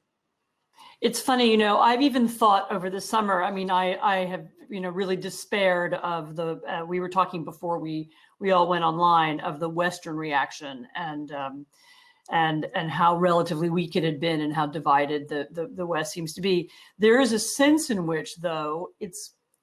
It's funny, you know, I've even thought over the summer, I mean, I have, you know, really despaired of the, we were talking before we all went online, of the Western reaction and how relatively weak it had been and how divided the West seems to be. There is a sense in which, though,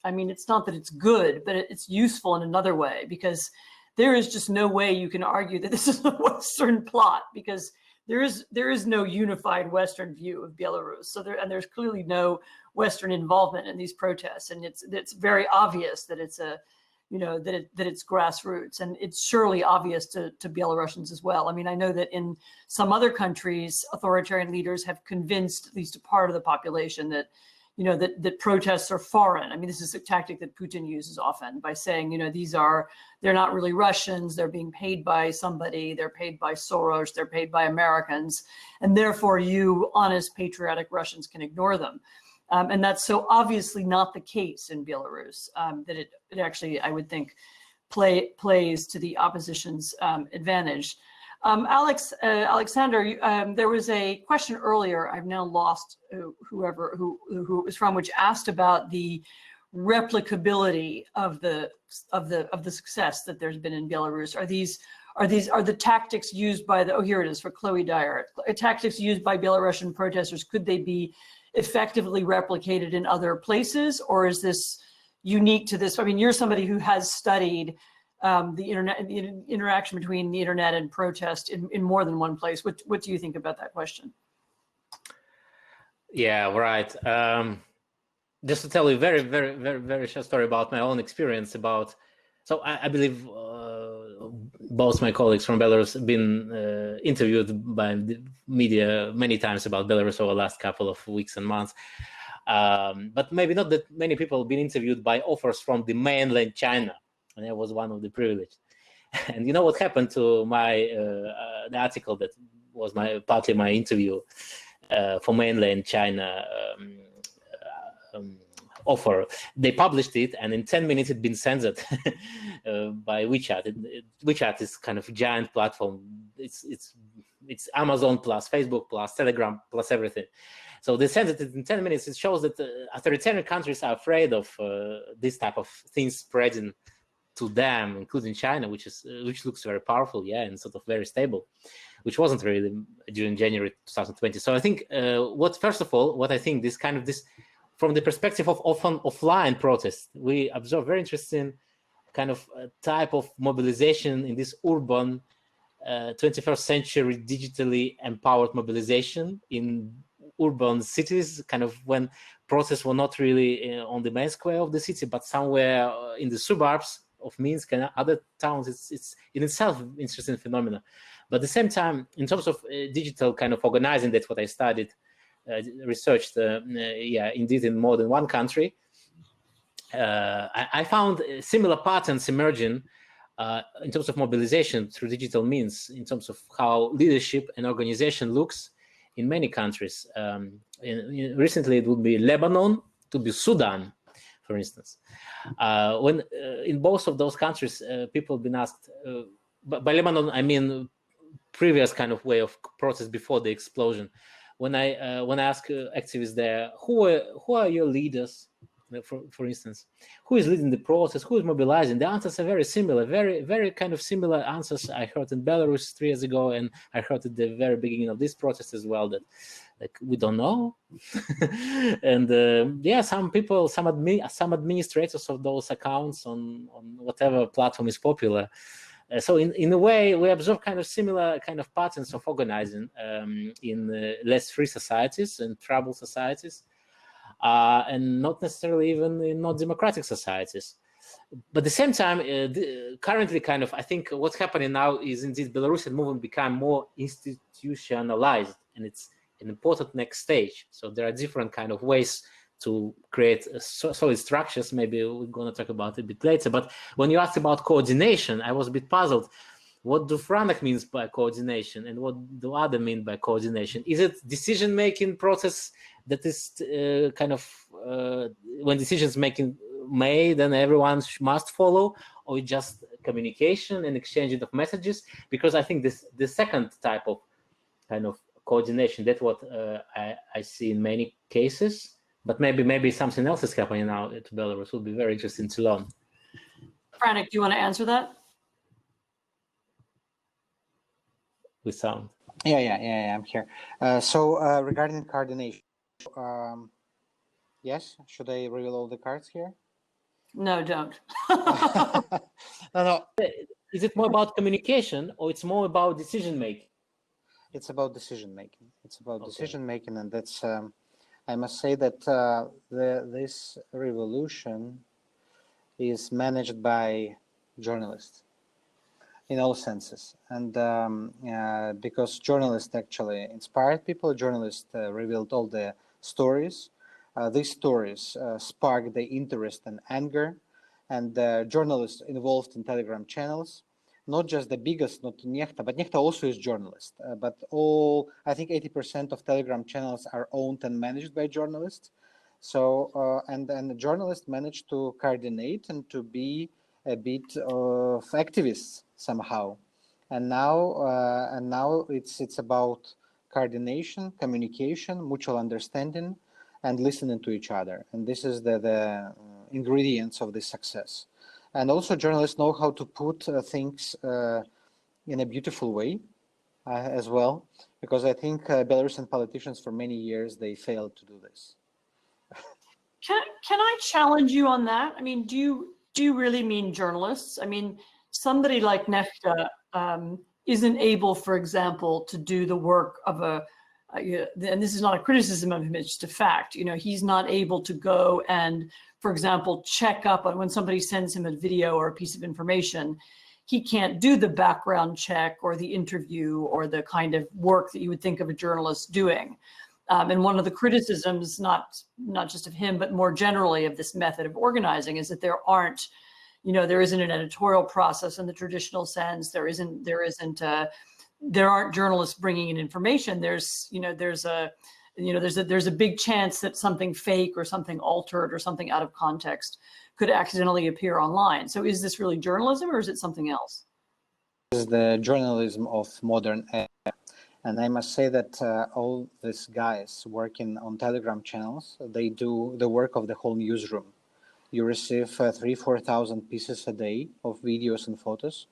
I mean, it's not that it's good, but it's useful in another way, because there is just no way you can argue that this is a Western plot, because there is no unified Western view of Belarus. So there's clearly no Western involvement in these protests, and it's very obvious that it's a, you know, that it's grassroots, and it's surely obvious to Belarusians as well. I mean, I know that in some other countries, authoritarian leaders have convinced at least a part of the population that, you know, that protests are foreign. I mean, this is a tactic that Putin uses often by saying, you know, they're not really Russians, they're being paid by somebody, they're paid by Soros, they're paid by Americans, and therefore you honest, patriotic Russians can ignore them. And that's so obviously not the case in Belarus, that it actually, I would think, plays to the opposition's advantage. Alexander, there was a question earlier, I've now lost who it was from, which asked about the replicability of the success that there's been in Belarus. Are the tactics used by oh, here it is for Chloe Dyer, tactics used by Belarusian protesters, could they be effectively replicated in other places, or is this unique to this? I mean, you're somebody who has studied the internet, the interaction between the internet and protest in more than one place. What do you think about that question? Yeah, right. Just to tell you very, very, very, very short story about my own experience about. So I believe both my colleagues from Belarus have been interviewed by the media many times about Belarus over the last couple of weeks and months. But maybe not that many people have been interviewed by authors from the mainland China. And I was one of the privileged. And you know what happened to my the article that was partly my interview for mainland China offer? They published it, and in 10 minutes it'd been censored by WeChat. WeChat is kind of a giant platform. It's Amazon plus Facebook plus Telegram plus everything. So they censored it in 10 minutes. It shows that authoritarian countries are afraid of this type of things spreading to them, including China, which looks very powerful, yeah, and sort of very stable, which wasn't really during January 2020. So I think first of all, what I think this from the perspective of offline protests, we observe very interesting kind of type of mobilization in this urban 21st century digitally empowered mobilization in urban cities, kind of when protests were not really on the main square of the city, but somewhere in the suburbs of Minsk and other towns. It's in itself an interesting phenomenon. But at the same time, in terms of digital kind of organizing, that's what I studied, researched, indeed in more than one country. I found similar patterns emerging in terms of mobilization through digital means, in terms of how leadership and organization looks in many countries. Recently, it would be Lebanon, to be Sudan, for instance. When in both of those countries, people have been asked, by Lebanon, I mean previous kind of way of protest before the explosion. When I ask activists there, who are your leaders, for instance, who is leading the process, who is mobilizing? The answers are very similar, very, very kind of similar answers I heard in Belarus 3 years ago, and I heard at the very beginning of this protest as well, that like we don't know. And some people, some administrators of those accounts on whatever platform is popular. So in a way, we observe kind of similar kind of patterns of organizing in less free societies and troubled societies, and not necessarily even in not democratic societies. But at the same time, currently kind of, I think what's happening now is indeed Belarusian movement become more institutionalized, and it's an important next stage. So there are different kind of ways to create solid structures. Maybe we're going to talk about it a bit later. But when you asked about coordination, I was a bit puzzled. What do Franek means by coordination, and what do other mean by coordination? Is it decision-making process that is kind of when decisions making made, then everyone must follow, or just communication and exchanging of messages? Because I think the second type of kind of coordination, that's what I see in many cases. But maybe something else is happening now to Belarus. It will be very interesting to learn. Franek, do you want to answer that? With sound. Yeah, I'm here. So regarding coordination, yes, should I reveal all the cards here? No, don't. No. Is it more about communication, or it's more about decision making? It's about decision making. It's about Okay. decision making, and that's. I must say that this revolution is managed by journalists in all senses, and because journalists actually inspired people, journalists revealed all the stories. These stories sparked the interest and anger, and journalists involved in Telegram channels, not just the biggest, not Nechta, but Nechta also is journalist. But I think 80% of Telegram channels are owned and managed by journalists. So, and the journalists managed to coordinate and to be a bit of activists somehow. And now it's about coordination, communication, mutual understanding, and listening to each other. And this is the ingredients of this success. And also journalists know how to put things in a beautiful way as well, because I think Belarusian politicians for many years, they failed to do this. Can I challenge you on that? I mean, do you really mean journalists? I mean, somebody like Nechta isn't able, for example, to do the work of and this is not a criticism of him, it's just a fact. You know, he's not able to go and, for example, check up on when somebody sends him a video or a piece of information. He can't do the background check or the interview or the kind of work that you would think of a journalist doing. And one of the criticisms, not just of him, but more generally of this method of organizing, is that there isn't an editorial process in the traditional sense. There aren't journalists bringing in information. There's a big chance that something fake or something altered or something out of context could accidentally appear online. So is this really journalism, or is it something else? This is the journalism of modern era. And I must say that all these guys working on Telegram channels, they do the work of the whole newsroom. You receive 3,000-4,000 pieces a day of videos and photos,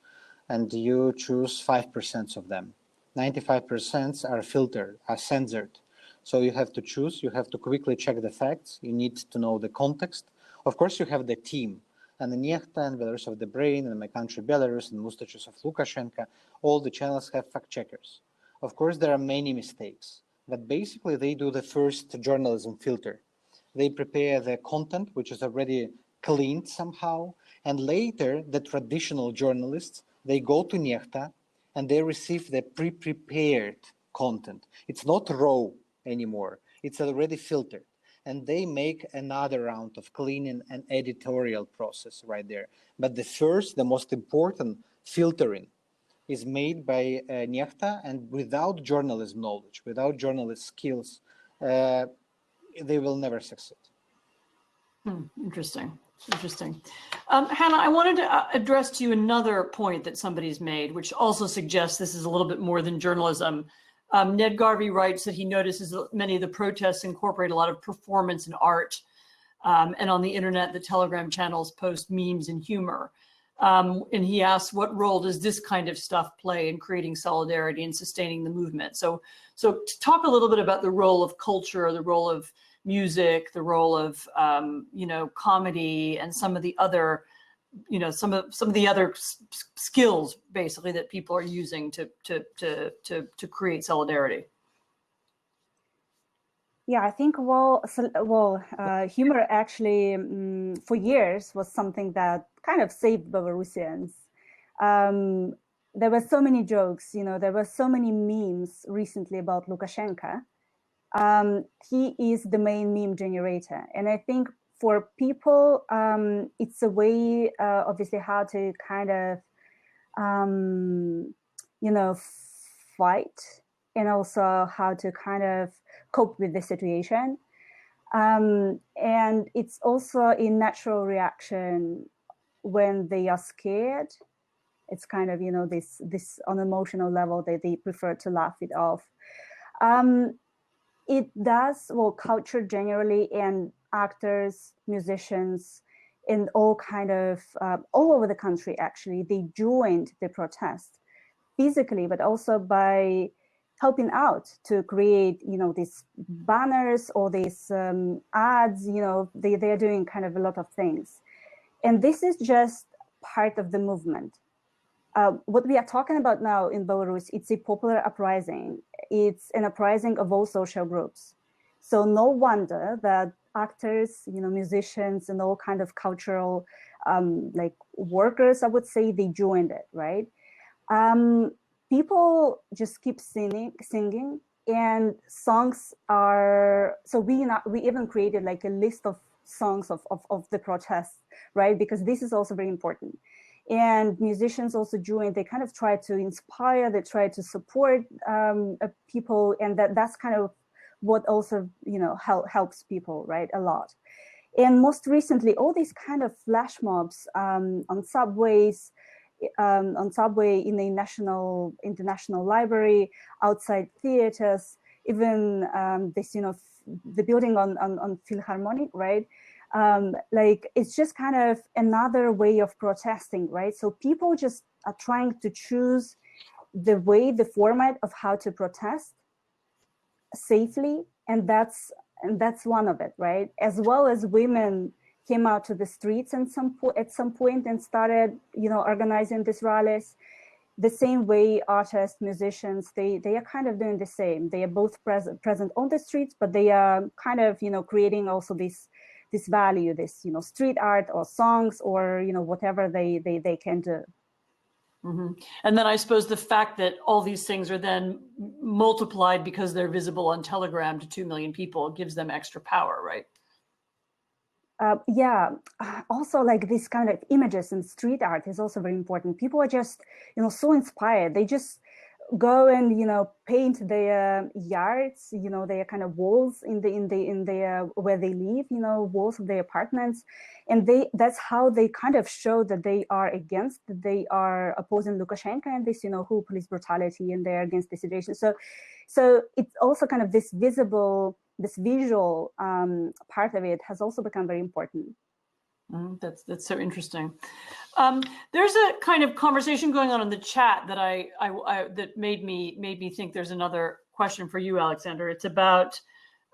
and you choose 5% of them. 95% are filtered, are censored. So you have to choose, you have to quickly check the facts, you need to know the context. Of course, you have the team, and the Nechta and Belarus of the Brain and My Country Belarus and Mustaches of Lukashenko, all the channels have fact checkers. Of course, there are many mistakes, but basically they do the first journalism filter. They prepare the content, which is already cleaned somehow, and later the traditional journalists, they go to Nechta and they receive the pre-prepared content. It's not raw anymore, it's already filtered. And they make another round of cleaning and editorial process right there. But the most important filtering is made by Nechta, and without journalism knowledge, without journalist skills, they will never succeed. Interesting. Hannah, I wanted to address to you another point that somebody's made, which also suggests this is a little bit more than journalism. Ned Garvey writes that he notices that many of the protests incorporate a lot of performance and art. And on the internet, the Telegram channels post memes and humor. And he asks, what role does this kind of stuff play in creating solidarity and sustaining the movement? So to talk a little bit about the role of culture, the role of music, the role of comedy, and some of the other skills basically that people are using to create solidarity. Yeah, I think humor actually for years was something that kind of saved Belarusians. There were so many jokes, there were so many memes recently about Lukashenko, he is the main meme generator. And I think for people, it's a way, obviously, how to kind of, fight, and also how to kind of cope with the situation. And it's also a natural reaction when they are scared. It's kind of, this on emotional level, they prefer to laugh it off. It does, well, culture generally, and actors, musicians, in all kind of, all over the country, actually, they joined the protest physically, but also by helping out to create, these banners or these ads, they're doing kind of a lot of things. And this is just part of the movement. What we are talking about now in Belarus, it's a popular uprising. It's an uprising of all social groups. So no wonder that actors, musicians, and all kind of cultural like workers, I would say, they joined it, right? People just keep singing, and songs are, so we even created like a list of songs of the protests, right? Because this is also very important. And musicians also joined. They kind of try to inspire, they try to support people, and that's kind of what also, helps people, right, a lot. And most recently, all these kind of flash mobs on subways, in the international library, outside theaters, even this, the building on Philharmonic, right? Like, it's just kind of another way of protesting, right? So people just are trying to choose the format of how to protest safely, and that's one of it, right? As well as women came out to the streets at some point and started, organizing these rallies. The same way artists, musicians, they are kind of doing the same. They are both present on the streets, but they are kind of, creating also this value, this, street art or songs or, whatever they can do. Mm-hmm. And then I suppose the fact that all these things are then multiplied because they're visible on Telegram to 2 million people gives them extra power, right? Yeah. Also, like, this kind of images and street art is also very important. People are just, so inspired. They just go and, paint their yards, their kind of walls in their where they live, walls of their apartments, and that's how they kind of show that they are opposing Lukashenko and this, whole police brutality, and they're against the situation. So it's also kind of this visual part of it has also become very important. That's so interesting. There's a kind of conversation going on in the chat that that made me think there's another question for you, Alexander. It's about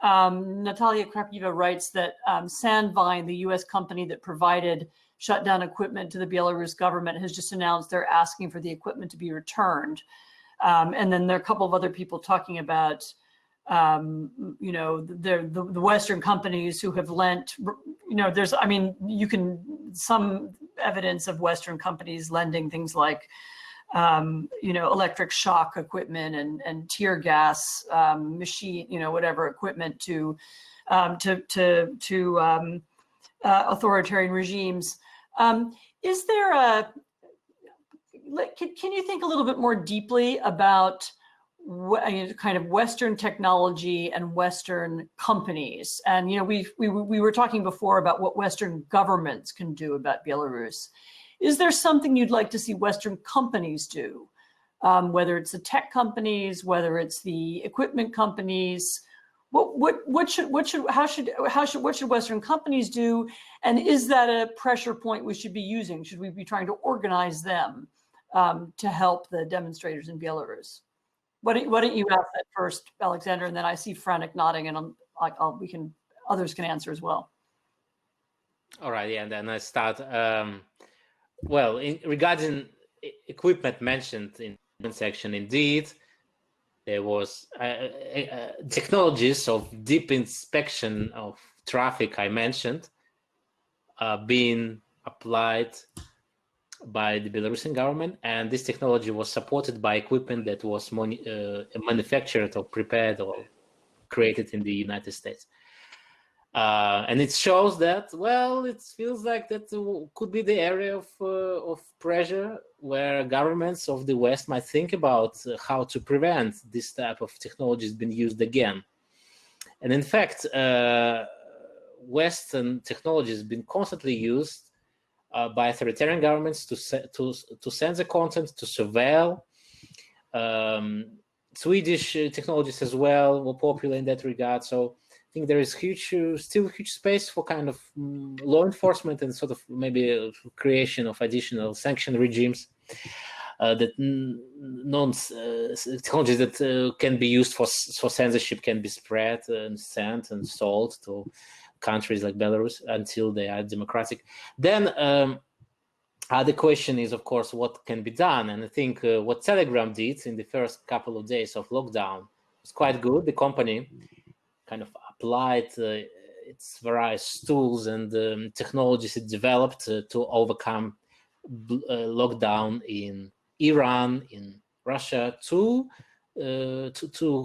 Natalia Krapiva writes that Sandvine, the U.S. company that provided shutdown equipment to the Belarus government, has just announced they're asking for the equipment to be returned. And then there are a couple of other people talking about the Western companies who have lent, there's some evidence of Western companies lending things like, electric shock equipment and tear gas machine, whatever equipment to authoritarian regimes. Is there can you think a little bit more deeply about kind of Western technology and Western companies? And we were talking before about what Western governments can do about Belarus. Is there something you'd like to see Western companies do, whether it's the tech companies, whether it's the equipment companies? What should Western companies do? And is that a pressure point we should be using? Should we be trying to organize them to help the demonstrators in Belarus? Why don't you ask that first, Alexander, and then I see Franek nodding, and others can answer as well. All right, yeah, and then I start. Well, regarding equipment mentioned in the section, indeed, there was technologies of deep inspection of traffic I mentioned being applied by the Belarusian government, and this technology was supported by equipment that was manufactured or prepared or created in the United States. And it shows that, well, it feels like that could be the area of pressure where governments of the West might think about how to prevent this type of technologies being used again. And in fact, Western technologies have been constantly used by authoritarian governments to censor content, to surveil. Swedish technologies as well were popular in that regard. So I think there is still huge space for kind of law enforcement and sort of maybe a creation of additional sanction regimes that technologies that can be used for censorship can be spread and sent and sold to countries like Belarus until they are democratic. Then the question is, of course, what can be done. And I think what Telegram did in the first couple of days of lockdown was quite good. The company kind of applied its various tools and technologies it developed to overcome lockdown in Iran, in Russia, to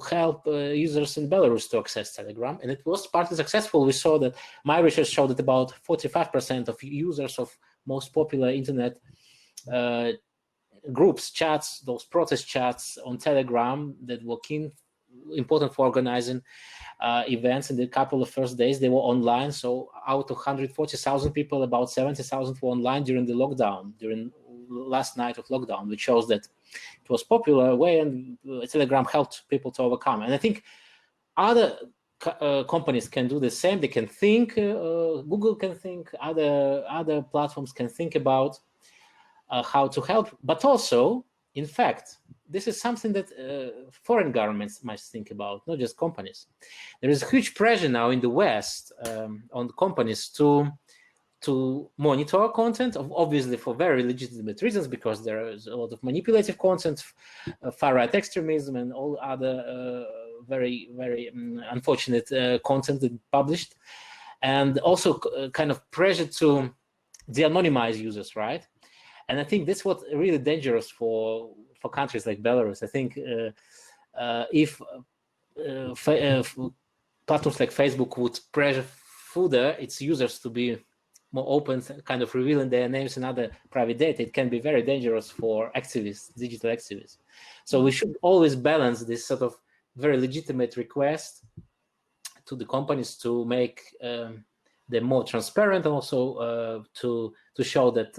help users in Belarus to access Telegram. And it was partly successful. We saw that my research showed that about 45% of users of most popular internet groups, chats, those protest chats on Telegram that were important for organizing events in the couple of first days, they were online. So out of 140,000 people, about 70,000 were online during the lockdown, during last night of lockdown, which shows that it was popular way, and Telegram helped people to overcome. And I think other companies can do the same. They can think, Google can think, other platforms can think about how to help, but also, in fact, this is something that foreign governments must think about, not just companies. There is huge pressure now in the West on the companies to monitor content, obviously for very legitimate reasons, because there is a lot of manipulative content, far-right extremism, and all other very, very unfortunate content that published, and also kind of pressure to de-anonymize users, right? And I think that's what's really dangerous for countries like Belarus. I think if platforms like Facebook would pressure further its users to be more open, kind of revealing their names and other private data, it can be very dangerous for activists, digital activists. So we should always balance this sort of very legitimate request to the companies to make them more transparent, and also to show that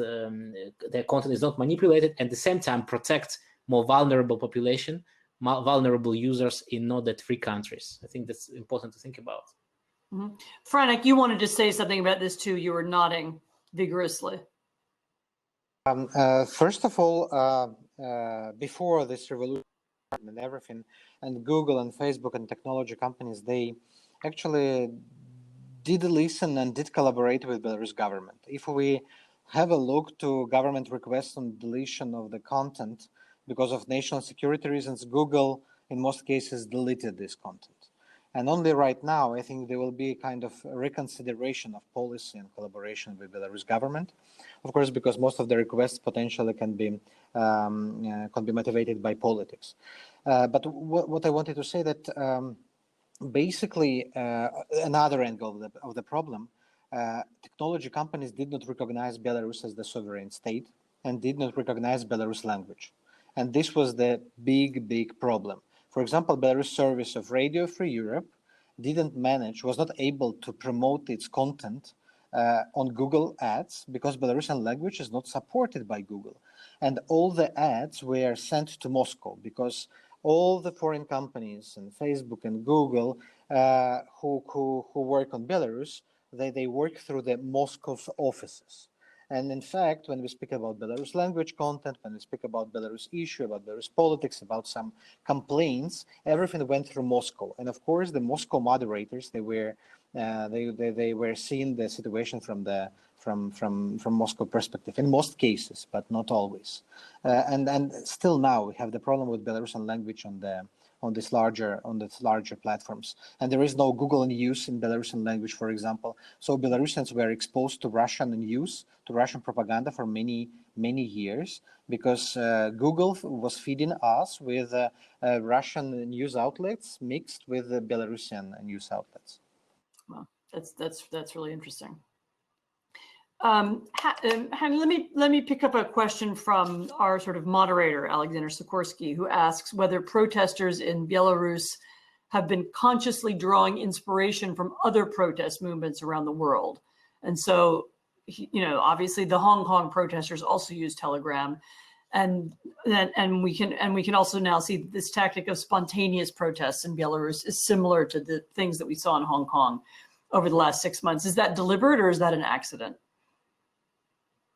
their content is not manipulated, and at the same time protect more vulnerable population, vulnerable users in not that free countries. I think that's important to think about. Mm-hmm. Franek, you wanted to say something about this too. You were nodding vigorously. First of all, before this revolution and everything, and Google and Facebook and technology companies, they actually did listen and did collaborate with Belarus government. If we have a look to government requests on deletion of the content because of national security reasons, Google in most cases deleted this content. And only right now, I think there will be kind of a reconsideration of policy and collaboration with Belarus government. Of course, because most of the requests potentially can be motivated by politics. But what I wanted to say that basically another angle of the problem, technology companies did not recognize Belarus as the sovereign state and did not recognize Belarus language. And this was the big problem. For example, Belarus service of Radio Free Europe was not able to promote its content on Google Ads because Belarusian language is not supported by Google. And all the ads were sent to Moscow because all the foreign companies and Facebook and Google who work on Belarus, they work through the Moscow offices. And in fact, when we speak about Belarus language content, when we speak about Belarus issue, about Belarus politics, about some complaints, everything went through Moscow. And of course, the Moscow moderators, they were seeing the situation from Moscow perspective in most cases, but not always. And still now we have the problem with Belarusian language on on these larger platforms. And there is no Google News in Belarusian language, for example. So Belarusians were exposed to Russian news, to Russian propaganda for many years, because Google was feeding us with Russian news outlets mixed with the Belarusian news outlets. Well, that's really interesting. Let me pick up a question from our sort of moderator, Alexander Sikorsky, who asks whether protesters in Belarus have been consciously drawing inspiration from other protest movements around the world. And so, you know, obviously the Hong Kong protesters also use Telegram, and we can also now see this tactic of spontaneous protests in Belarus is similar to the things that we saw in Hong Kong over the last 6 months. Is that deliberate or is that an accident?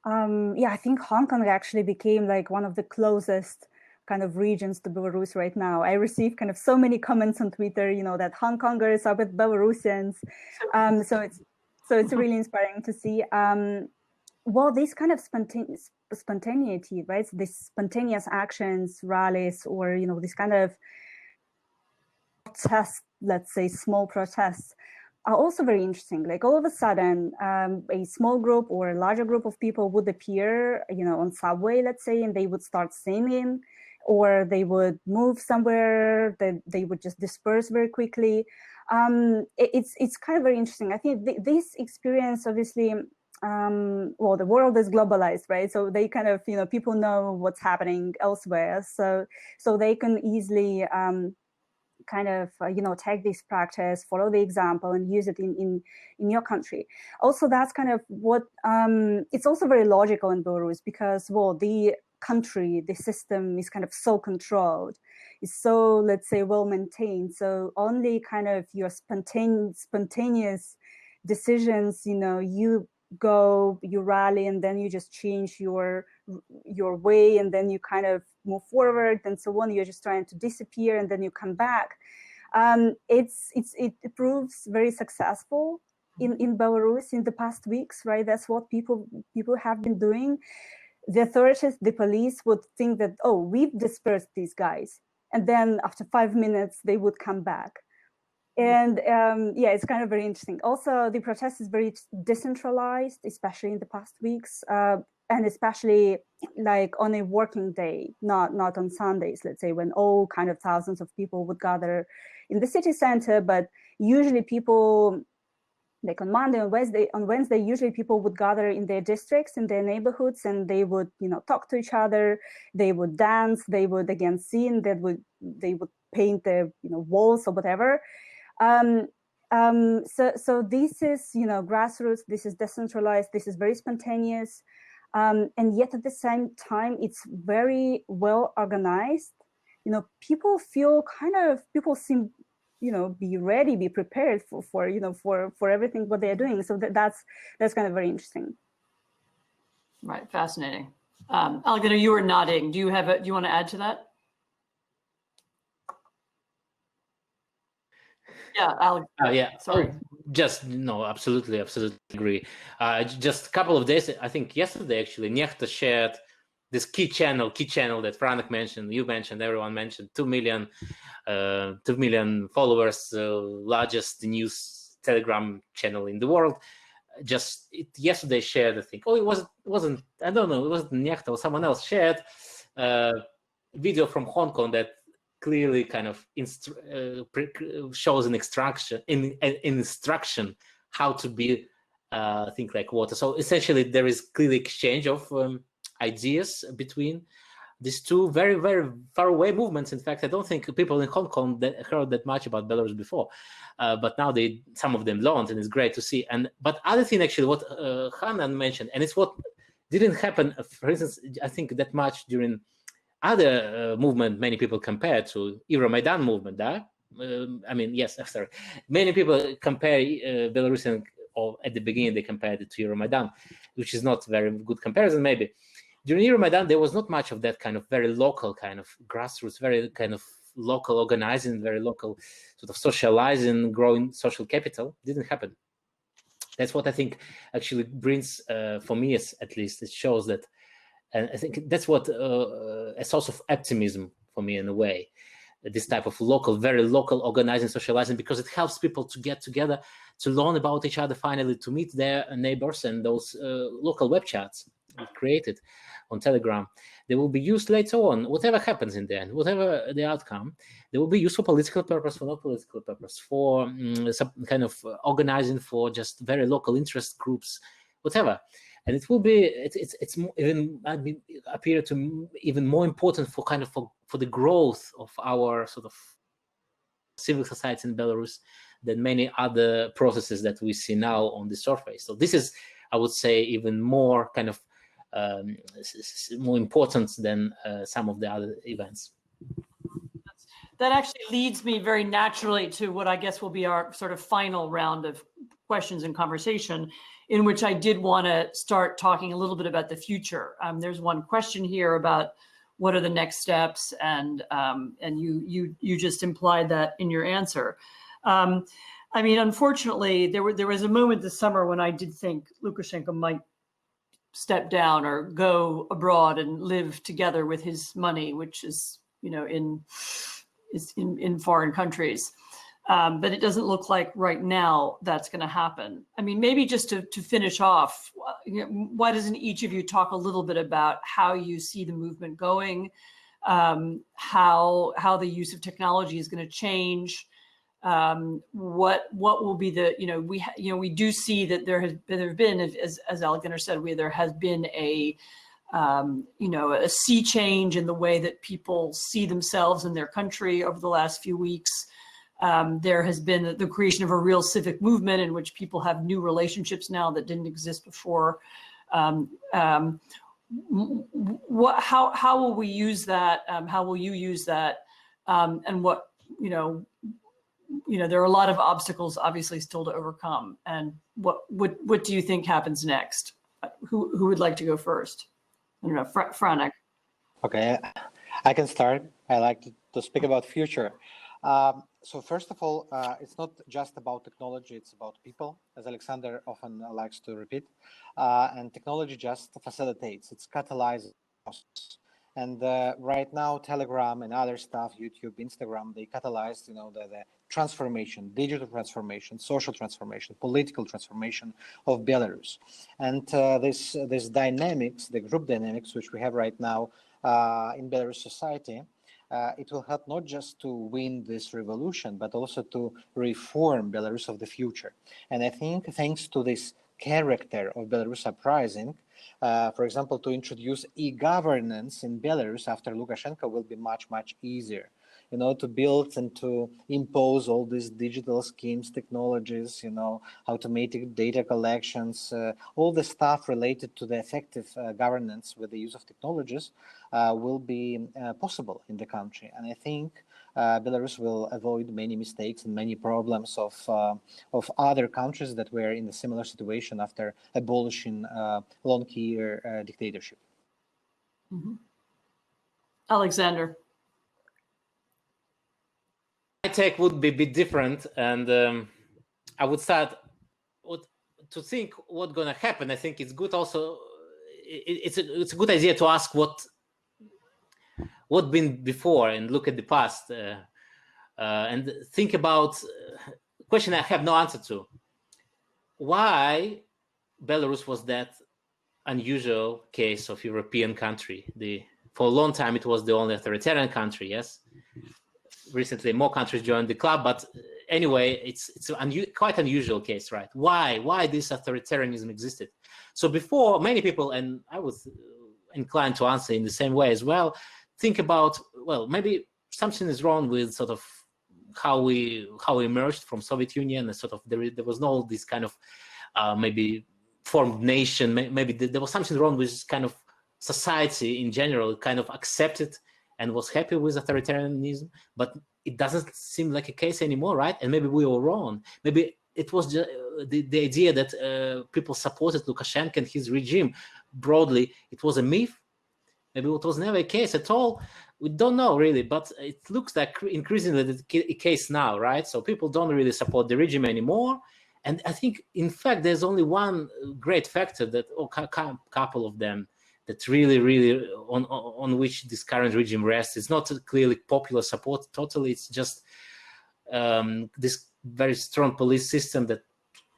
Yeah, I think Hong Kong actually became like one of the closest kind of regions to Belarus right now. I receive kind of so many comments on Twitter, you know, that Hong Kongers are with Belarusians. So it's really inspiring to see. Well, this kind of spontaneity, right? So these spontaneous actions, rallies, or, you know, this kind of protests, let's say small protests, are also very interesting. Like all of a sudden, a small group or a larger group of people would appear, you know, on subway, let's say, and they would start singing, or they would move somewhere, that they would just disperse very quickly. It's kind of very interesting. I think this experience, obviously, well, the world is globalized, right? So they kind of, you know, people know what's happening elsewhere, so they can easily kind of, you know, take this practice, follow the example, and use it in your country. Also, that's kind of what, it's also very logical in Belarus, because, well, the country, the system is kind of so controlled, is so, let's say, well maintained. So only kind of your spontaneous decisions, you know, you go, you rally, and then you just change your way, and then you kind of move forward and so on. You're just trying to disappear, and then you come back. It proves very successful in Belarus in the past weeks, right? That's what people have been doing. The authorities, the police would think that, oh, we've dispersed these guys, and then after 5 minutes they would come back. And yeah, it's kind of very interesting. Also, the protest is very decentralized, especially in the past weeks, and especially like on a working day, not on Sundays, let's say, when all kind of thousands of people would gather in the city center. But usually people, like on Monday and Wednesday, usually people would gather in their districts, in their neighborhoods, and they would, you know, talk to each other. They would dance. They would again sing. They would paint their, you know, walls or whatever. So this is, you know, grassroots. This is decentralized. This is very spontaneous, and yet at the same time, it's very well organized. You know, people seem, you know, be ready, be prepared for you know, for everything what they're doing. So that's kind of very interesting. Right, fascinating. Alexander, you were nodding. Do you want to add to that? Yeah, Alex. Yeah. Sorry. Just no, absolutely agree. Just a couple of days, I think yesterday actually, Nechta shared this key channel that Franek mentioned, you mentioned, everyone mentioned, 2 million followers, largest news Telegram channel in the world. Yesterday shared, I think, it wasn't I don't know, it wasn't Nechta or someone else shared video from Hong Kong that clearly kind of shows an instruction how to be think like water. So essentially, there is clearly exchange of ideas between these two very, very far away movements. In fact, I don't think people in Hong Kong heard that much about Belarus before, but now some of them learned, and it's great to see. But other thing, actually, what Hana mentioned, and it's what didn't happen, for instance, I think that much during other movement many people compare to Euromaidan movement. I mean, yes, sorry. Many people compare Belarusian, or at the beginning they compared it to Euromaidan, which is not very good comparison maybe. During Euromaidan, there was not much of that kind of very local kind of grassroots, very kind of local organizing, very local sort of socializing, growing social capital. Didn't happen. That's what I think actually brings, for me at least, it shows that. And I think that's what a source of optimism for me in a way. this type of local, very local organizing, socializing, because it helps people to get together, to learn about each other, finally, to meet their neighbors. And those local web chats we created on Telegram, they will be used later on, whatever happens in the end, whatever the outcome, they will be used for political purpose, for not political purpose, for some kind of organizing, for just very local interest groups, whatever. And it will be, it's even, I mean, appear to even more important for kind of for the growth of our sort of civil society in Belarus than many other processes that we see now on the surface. So this is, I would say, even more kind of more important than some of the other events. That actually leads me very naturally to what I guess will be our sort of final round of questions and conversation, in which I did want to start talking a little bit about the future. There's one question here about what are the next steps, and you just implied that in your answer. I mean, unfortunately, there was a moment this summer when I did think Lukashenko might step down or go abroad and live together with his money, which is, you know, in foreign countries. But it doesn't look like right now that's going to happen. I mean, maybe just to finish off, why doesn't each of you talk a little bit about how you see the movement going, how the use of technology is going to change, what will be the, we do see that there have been, as Alexander said, there has been a sea change in the way that people see themselves in their country over the last few weeks. There has been the creation of a real civic movement in which people have new relationships now that didn't exist before. How will we use that? How will you use that? And what, there are a lot of obstacles obviously still to overcome. And what do you think happens next? Who would like to go first? I don't know, Franek. Okay, I can start. I like to speak about future. So first of all, it's not just about technology, it's about people, as Alexander often likes to repeat. And technology just facilitates, it's catalyzes process. And right now, Telegram and other stuff, YouTube, Instagram, they catalyze, the transformation, digital transformation, social transformation, political transformation of Belarus. And this dynamics, the group dynamics, which we have right now in Belarus society, it will help not just to win this revolution, but also to reform Belarus of the future. And I think thanks to this character of Belarus uprising, for example, to introduce e-governance in Belarus after Lukashenko will be much, much easier. To build and to impose all these digital schemes, technologies, automated data collections, all the stuff related to the effective governance with the use of technologies will be possible in the country. And I think Belarus will avoid many mistakes and many problems of other countries that were in a similar situation after abolishing long-year dictatorship. Mm-hmm. Alexander. My take would be a bit different, and I would start to think what's going to happen. I think it's good also. It's a good idea to ask what been before and look at the past and think about a question I have no answer to. Why Belarus was that unusual case of European country? For a long time it was the only authoritarian country. Yes. Recently, more countries joined the club, but anyway, it's quite unusual case, right? Why this authoritarianism existed? So before, many people, and I was inclined to answer in the same way as well, think about, well, maybe something is wrong with sort of how we emerged from Soviet Union, and sort of there was no this kind of maybe formed nation. Maybe there was something wrong with kind of society in general, kind of accepted and was happy with authoritarianism, but it doesn't seem like a case anymore, right? And maybe we were wrong. Maybe it was just the idea that people supported Lukashenko and his regime broadly. It was a myth. Maybe it was never a case at all. We don't know really, but it looks like increasingly the case now, right? So people don't really support the regime anymore. And I think, in fact, there's only one great factor that, or couple of them, that really on which this current regime rests. It's not clearly popular support totally. It's just this very strong police system that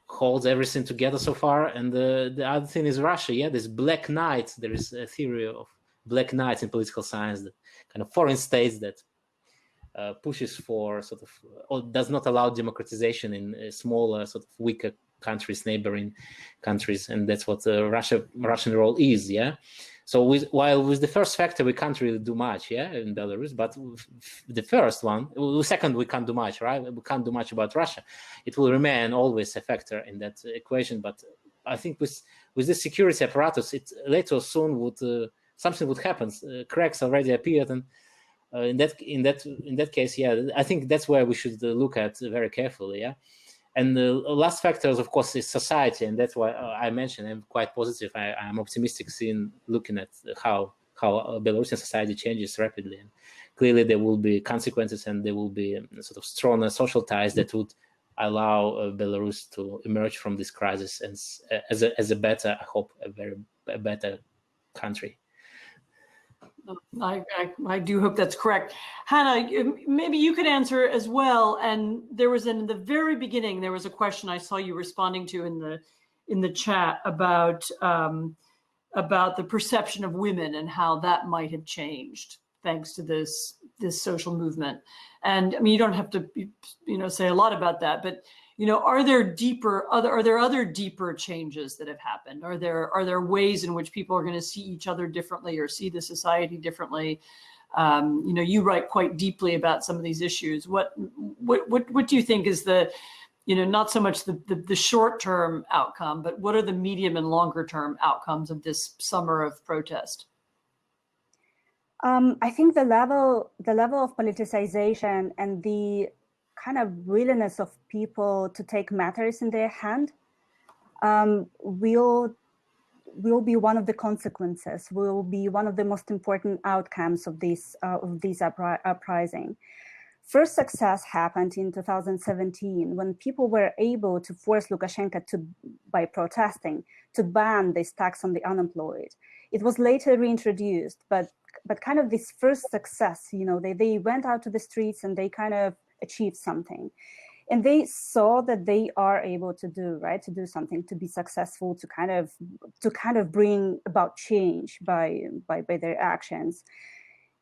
holds everything together so far. And the other thing is Russia. Yeah, this black knight. There is a theory of black knights in political science, that kind of foreign states that pushes for sort of, or does not allow democratization in smaller, sort of weaker countries, neighboring countries, and that's what the Russian role is. Yeah. So while with the first factor we can't really do much, yeah, in Belarus, but the first one, the second we can't do much, right? We can't do much about Russia. It will remain always a factor in that equation. But I think with this security apparatus, it later or soon would something would happen. Cracks already appeared, and in that case, yeah, I think that's where we should look at very carefully, yeah. And the last factor, of course, is society, and that's why I mentioned I'm quite positive. I'm optimistic looking at how Belarusian society changes rapidly, and clearly there will be consequences, and there will be sort of stronger social ties that would allow Belarus to emerge from this crisis as a better, I hope, a better country. I do hope that's correct. Hana, maybe you could answer as well. And there was in the very beginning, there was a question I saw you responding to in the chat about the perception of women and how that might have changed thanks to this social movement. And I mean, you don't have to say a lot about that, but are there other deeper changes that have happened? Are there ways in which people are going to see each other differently or see the society differently? You write quite deeply about some of these issues. What do you think is the, not so much the short-term outcome, but what are the medium and longer-term outcomes of this summer of protest? I think the level of politicization and the kind of willingness of people to take matters in their hand will be one of the consequences, will be one of the most important outcomes of this uprising. First success happened in 2017 when people were able to force Lukashenko by protesting, to ban this tax on the unemployed. It was later reintroduced, but kind of this first success, they went out to the streets and they kind of achieve something, and they saw that they are able to do something, to be successful, to kind of bring about change by their actions.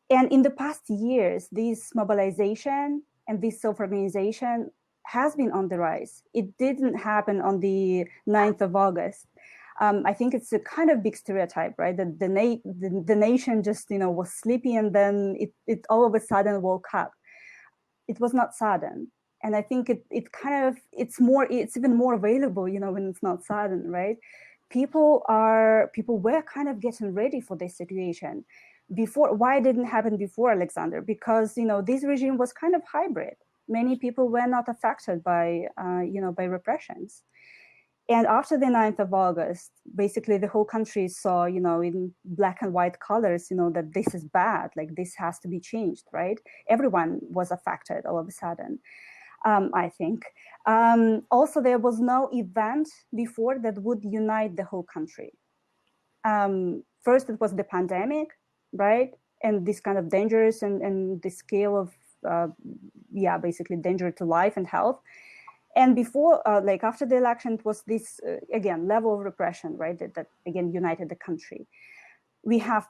And in the past years, this mobilization and this self-organization has been on the rise. It didn't happen on the 9th of August. I think it's a kind of big stereotype, right? That the nation just was sleepy and then it all of a sudden woke up. It was not sudden, and I think it's even more available, when it's not sudden, right? People were kind of getting ready for this situation. Why didn't happen before, Alexander? Because this regime was kind of hybrid. Many people were not affected by repressions. And after the 9th of August, basically the whole country saw, in black and white colors, that this is bad, like this has to be changed, right? Everyone was affected all of a sudden, I think. Also, there was no event before that would unite the whole country. First, it was the pandemic, right? And this kind of dangers and the scale of, basically danger to life and health. And before, after the election, it was this, again, level of repression, right, that again united the country. We have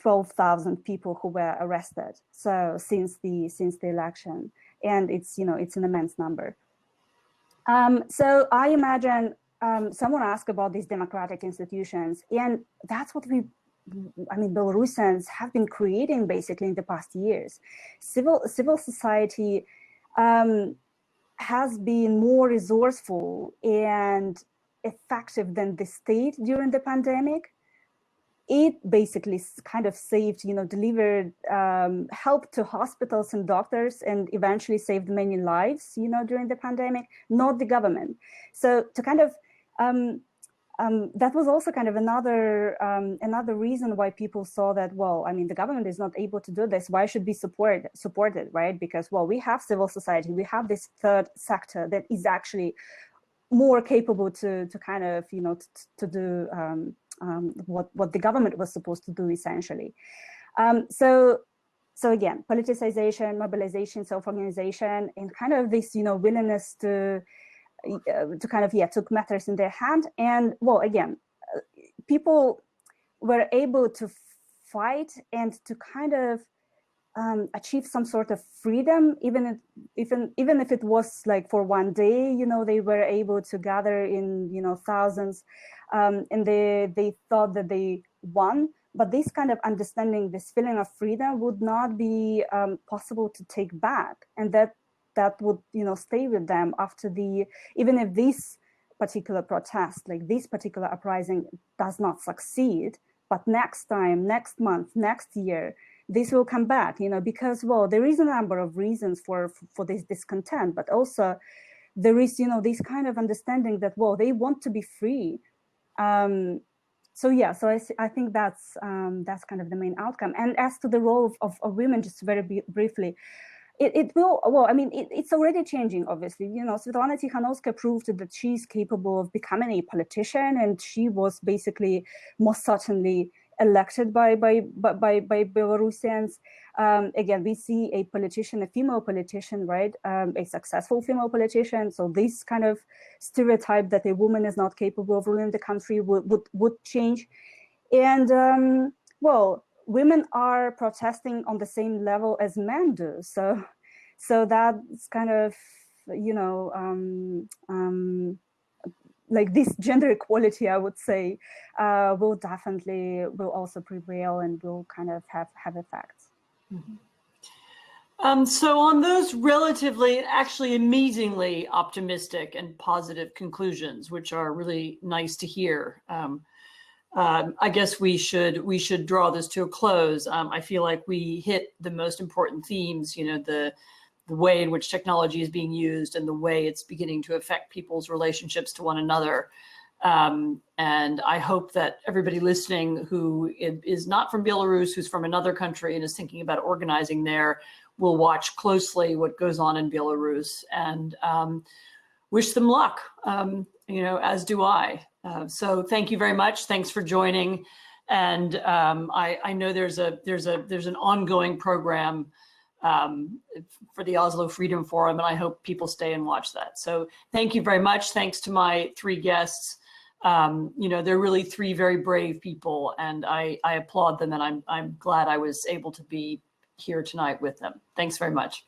12,000 people who were arrested, so since the election, and it's an immense number. So I imagine someone asked about these democratic institutions, and that's what Belarusians have been creating basically in the past years. Civil society has been more resourceful and effective than the state during the pandemic. It basically kind of saved, delivered help to hospitals and doctors, and eventually saved many lives, during the pandemic, not the government. So to kind of, that was also kind of another reason why people saw that, well, the government is not able to do this. Why should be supported, right? Because, well, we have civil society, we have this third sector that is actually more capable to kind of, to do what the government was supposed to do essentially. So again, politicization, mobilization, self-organization, and kind of this, willingness to kind of, took matters in their hand. And well, again, people were able to fight and to kind of achieve some sort of freedom, even if it was like for one day. They were able to gather in thousands, and they thought that they won. But this kind of understanding, this feeling of freedom, would not be possible to take back, and that would stay with them after even if this particular protest, like this particular uprising, does not succeed. But next time, next month, next year, this will come back, because, well, there is a number of reasons for this discontent, but also there is, this kind of understanding that, well, they want to be free. So I think that's kind of the main outcome. And as to the role of women, just very briefly, it will, well, I mean, it's already changing, obviously. Svetlana Tikhanovskaya proved that she's capable of becoming a politician, and she was basically most certainly elected by Belarusians. Again, we see a politician, a female politician, right? A successful female politician. So this kind of stereotype that a woman is not capable of ruling the country would change. And well, women are protesting on the same level as men do. So that's kind of, like this gender equality, I would say, will also prevail and will kind of have effects. Mm-hmm. So on those relatively, actually amazingly optimistic and positive conclusions, which are really nice to hear, I guess we should draw this to a close. I feel like we hit the most important themes, the way in which technology is being used and the way it's beginning to affect people's relationships to one another. And I hope that everybody listening who is not from Belarus, who's from another country and is thinking about organizing there, will watch closely what goes on in Belarus, and wish them luck, as do I. So thank you very much. Thanks for joining. And I know there's an ongoing program for the Oslo Freedom Forum, and I hope people stay and watch that. So thank you very much. Thanks to my three guests. They're really three very brave people, and I applaud them, and I'm glad I was able to be here tonight with them. Thanks very much.